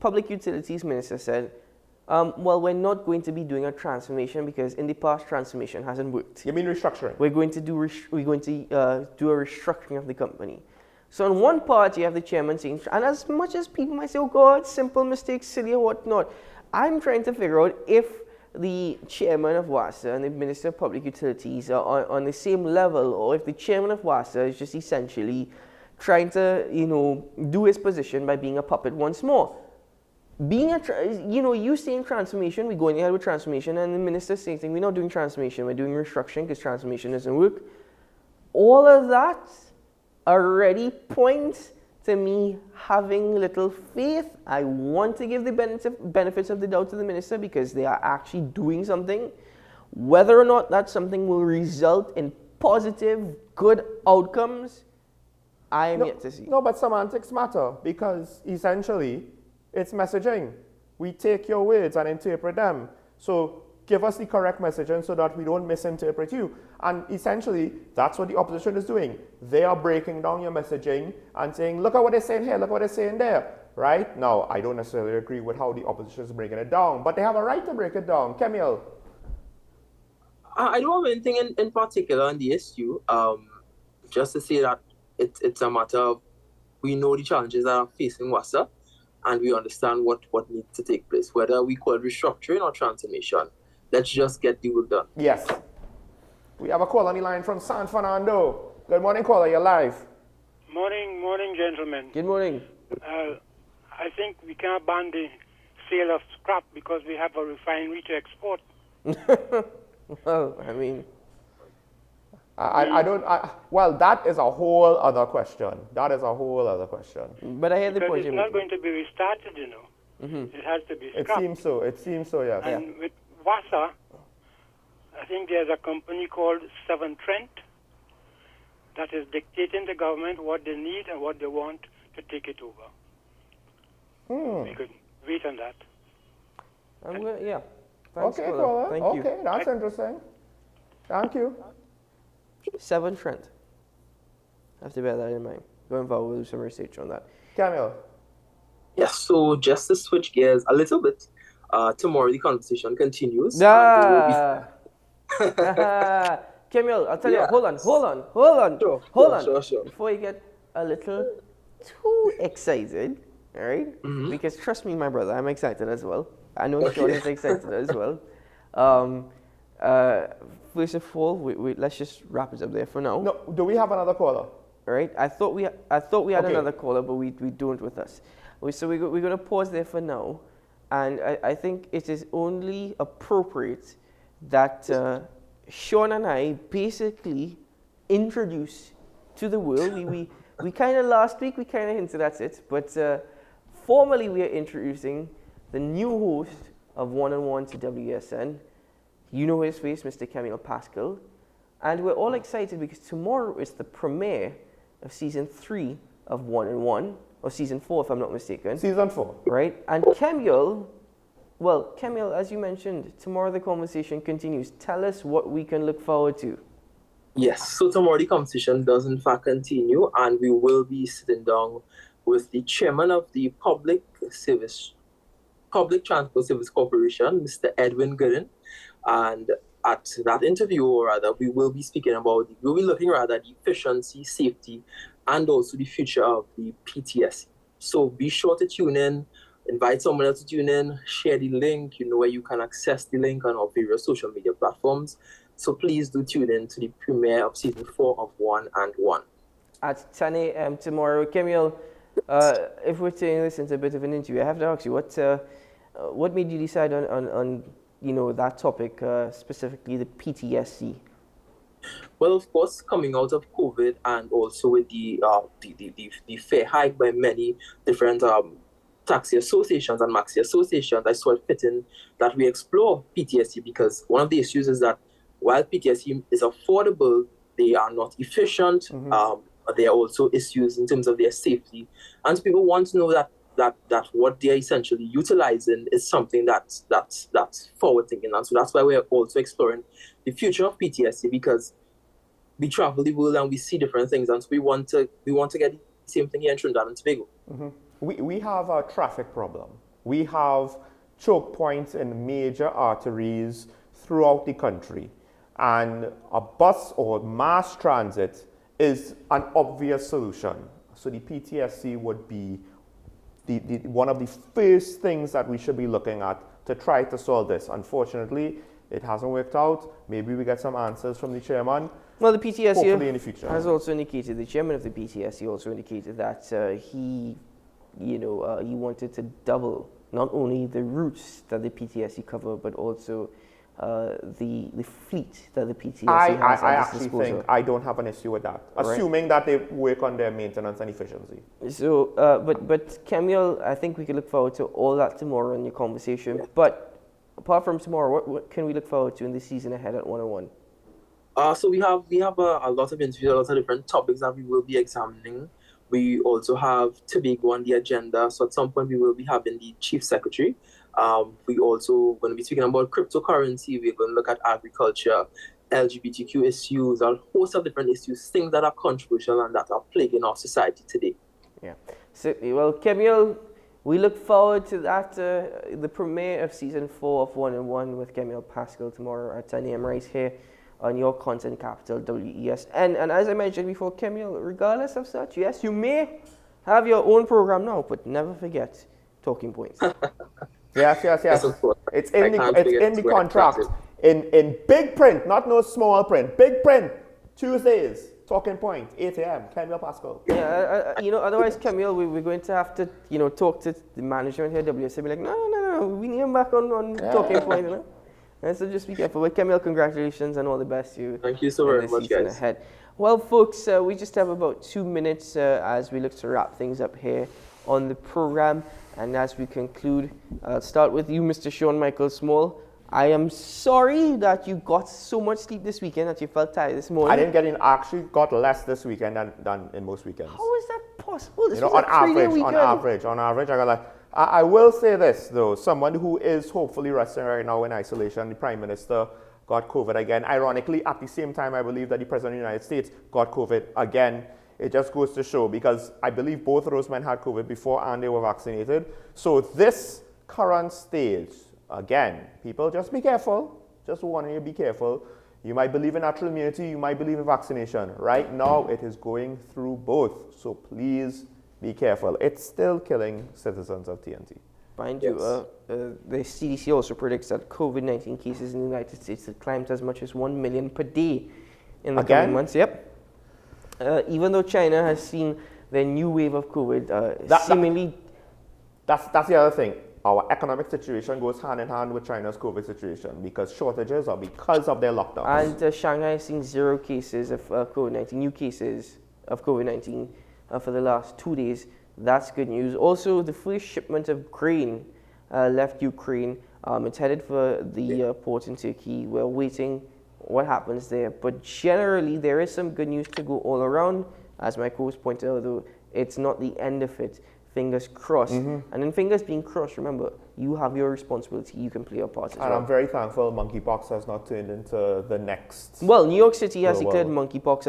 Speaker 1: Public Utilities Minister said, well, we're not going to be doing a transformation because in the past transformation hasn't worked.
Speaker 2: You mean restructuring?
Speaker 1: We're going to do a restructuring of the company. So on one part, you have the chairman saying, and as much as people might say, oh God, simple mistakes, silly or whatnot, I'm trying to figure out if the chairman of WASA and the Minister of Public Utilities are on the same level, or if the chairman of WASA is just essentially trying to, do his position by being a puppet once more. You saying transformation, we're going ahead with transformation, and the minister saying, we're not doing transformation, we're doing restructuring because transformation doesn't work. All of that already points to me having little faith. I want to give the benefits of the doubt to the minister because they are actually doing something. Whether or not that something will result in positive, good outcomes, I am yet to see.
Speaker 2: No, but semantics matter because essentially it's messaging. We take your words and interpret them. So give us the correct messaging so that we don't misinterpret you. And essentially, that's what the opposition is doing. They are breaking down your messaging and saying, look at what they're saying here, look what they're saying there. Right? Now, I don't necessarily agree with how the opposition is breaking it down, but they have a right to break it down. Camille?
Speaker 3: I don't have anything in particular on the issue. Just to say that it's a matter of we know the challenges that are facing WASA and we understand what needs to take place, whether we call it restructuring or transformation. Let's just get the work done.
Speaker 2: Yes. We have a call on the line from San Fernando. Good morning, caller. You're live.
Speaker 10: Morning, gentlemen.
Speaker 1: Good morning.
Speaker 10: I think we can't ban the sale of scrap because we have a refinery to export.
Speaker 2: Well, I mean, well, that is a whole other question. That is a whole other question.
Speaker 1: But I hear the point
Speaker 10: you're making. It's not going to be restarted,
Speaker 1: Mm-hmm.
Speaker 10: It has to be scrapped.
Speaker 2: It seems so, yes.
Speaker 10: And with WASA, I think there's a company called Severn Trent that is dictating the government what they need and what they want to take it over. We could wait on that.
Speaker 1: Yeah. Thanks,
Speaker 2: okay,
Speaker 1: caller. Thank you.
Speaker 2: Okay, that's interesting. Thank you.
Speaker 1: Severn Trent. I have to bear that in mind. Going forward, we'll do some research on that.
Speaker 2: Camille.
Speaker 3: Yes, so just to switch gears a little bit, tomorrow the conversation continues.
Speaker 1: Camille, I'll tell you, hold on.
Speaker 3: Sure.
Speaker 1: Before you get a little too excited, all right?
Speaker 3: Mm-hmm.
Speaker 1: Because trust me, my brother, I'm excited as well. I know Sean is excited as well. First of all, let's just wrap it up there for now.
Speaker 2: No, do we have another caller?
Speaker 1: All right. I thought we had another caller, but we don't with us. So we're going to pause there for now, and I think it is only appropriate that Sean and I basically introduce to the world. We kind of last week we kind of hinted at it, but formally we are introducing the new host of One-on-One to WESN. You know his face, Mr. Camille Pascal. And we're all excited because tomorrow is the premiere of Season 3 of One-on-One, or Season 4 if I'm not mistaken.
Speaker 2: Season 4.
Speaker 1: Right? And Camille, as you mentioned, tomorrow the conversation continues. Tell us what we can look forward to.
Speaker 3: Yes, so tomorrow the conversation does in fact continue, and we will be sitting down with the chairman of the Public Transport Service Corporation, Mr. Edwin Gooden, and at that interview, or rather, we will be speaking about, we'll be looking rather at the efficiency, safety, and also the future of the PTSD. So be sure to tune in, invite someone else to tune in, share the link, where you can access the link on our various social media platforms. So please do tune in to the premiere of season 4 of 1 and 1.
Speaker 1: At 10 a.m. tomorrow. Camille, if we're taking this into a bit of an interview, I have to ask you, what made you decide on that topic, specifically the PTSD?
Speaker 3: Well, of course, coming out of COVID and also with the fare hike by many different taxi associations and maxi associations, I saw it fitting that we explore PTSD, because one of the issues is that while PTSD is affordable, they are not efficient. There are also issues in terms of their safety, and people want to know that what they're essentially utilizing is something that's forward thinking, and so that's why we're also exploring the future of PTSD, because we travel the world and we see different things, and so we want to get the same thing here in Trinidad and Tobago.
Speaker 2: We have a traffic problem. We have choke points in major arteries throughout the country, and a bus or mass transit is an obvious solution. So the PTSD would be one of the first things that we should be looking at to try to solve this. Unfortunately, it hasn't worked out. Maybe we get some answers from the chairman.
Speaker 1: Well, the PTSD
Speaker 2: hopefully in the future
Speaker 1: has also indicated, the chairman of the PTSD also indicated that he wanted to double not only the routes that the PTSD cover, but also the fleet that the PTSD has
Speaker 2: I
Speaker 1: at its
Speaker 2: actually
Speaker 1: disposal.
Speaker 2: think I don't have an issue with that, assuming that they work on their maintenance and efficiency.
Speaker 1: So, but Camille, I think we can look forward to all that tomorrow in your conversation. But apart from tomorrow, what can we look forward to in the season ahead at 101?
Speaker 3: So we have a lot of interviews, a lot of different topics that we will be examining. We also have Tobago on the agenda. So at some point we will be having the Chief Secretary. We also going to be speaking about cryptocurrency. We're going to look at agriculture, LGBTQ issues, a host of different issues, things that are controversial and that are plaguing our society today.
Speaker 1: Yeah. So, well, Camille, we look forward to that, the premiere of season 4 of 1 and 1 with Camille Pascal tomorrow at 10 a.m. right here on your content capital, WESN. And as I mentioned before, Camille, regardless of such, yes, you may have your own program now, but never forget talking points.
Speaker 2: Yes. It's in the contract. In big print, not no small print. Big print. Tuesdays, talking point, 8 a.m. Camille Pascal.
Speaker 1: Yeah, otherwise, Camille, we're going to have to, talk to the management here, WSN, be like, no, we need him back on talking point, And so just be careful. But Camille, congratulations and all the best to you.
Speaker 3: Thank you so very much, guys.
Speaker 1: Ahead. Well, folks, we just have about 2 minutes as we look to wrap things up here on the program. And as we conclude, I'll start with you, Mr. Sean Michael Small. I am sorry that you got so much sleep this weekend that you felt tired this morning.
Speaker 2: I didn't get in. I actually got less this weekend than in most weekends.
Speaker 1: How is that possible? This was
Speaker 2: on
Speaker 1: a 3-day weekend.
Speaker 2: on average, I got like. I will say this though, someone who is hopefully resting right now in isolation, the Prime Minister got COVID again. Ironically, at the same time, I believe that the President of the United States got COVID again. It just goes to show, because I believe both of those men had COVID before and they were vaccinated. So this current stage, again, people just be careful. Just warning you, be careful. You might believe in natural immunity, you might believe in vaccination. Right now, it is going through both. So please be careful. It's still killing citizens of TNT.
Speaker 1: Mind you, the CDC also predicts that COVID-19 cases in the United States have climbed as much as 1 million per day in the coming months. Yep. Even though China has seen their new wave of COVID, seemingly...
Speaker 2: That's the other thing. Our economic situation goes hand in hand with China's COVID situation, because shortages or because of their lockdowns.
Speaker 1: And Shanghai has seen 0 cases of COVID-19, new cases of COVID-19 for the last 2 days. That's good news. Also, the first shipment of grain left Ukraine. It's headed for the port in Turkey. We're waiting what happens there. But generally, there is some good news to go all around. As my co-host pointed out, though, it's not the end of it. Fingers crossed. And in fingers being crossed, remember, you have your responsibility. You can play your part as well.
Speaker 2: And I'm very thankful monkeypox has not turned into the next.
Speaker 1: Well, New York City has declared monkeypox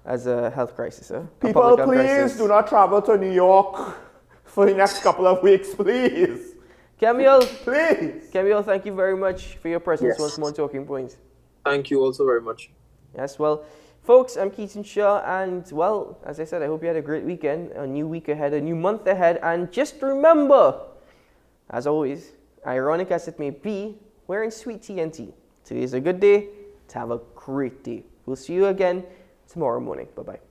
Speaker 1: as a health crisis.
Speaker 2: People, please do not travel to New York for the next couple of weeks, please.
Speaker 1: Camille,
Speaker 2: please.
Speaker 1: Camille, thank you very much for your presence once more on Talking Points.
Speaker 3: Thank you also very much.
Speaker 1: Yes, well, folks, I'm Keaton Shaw, and well, as I said, I hope you had a great weekend, a new week ahead, a new month ahead, and just remember, as always, ironic as it may be, we're in sweet TNT. Today is a good day to have a great day. We'll see you again tomorrow morning. Bye-bye.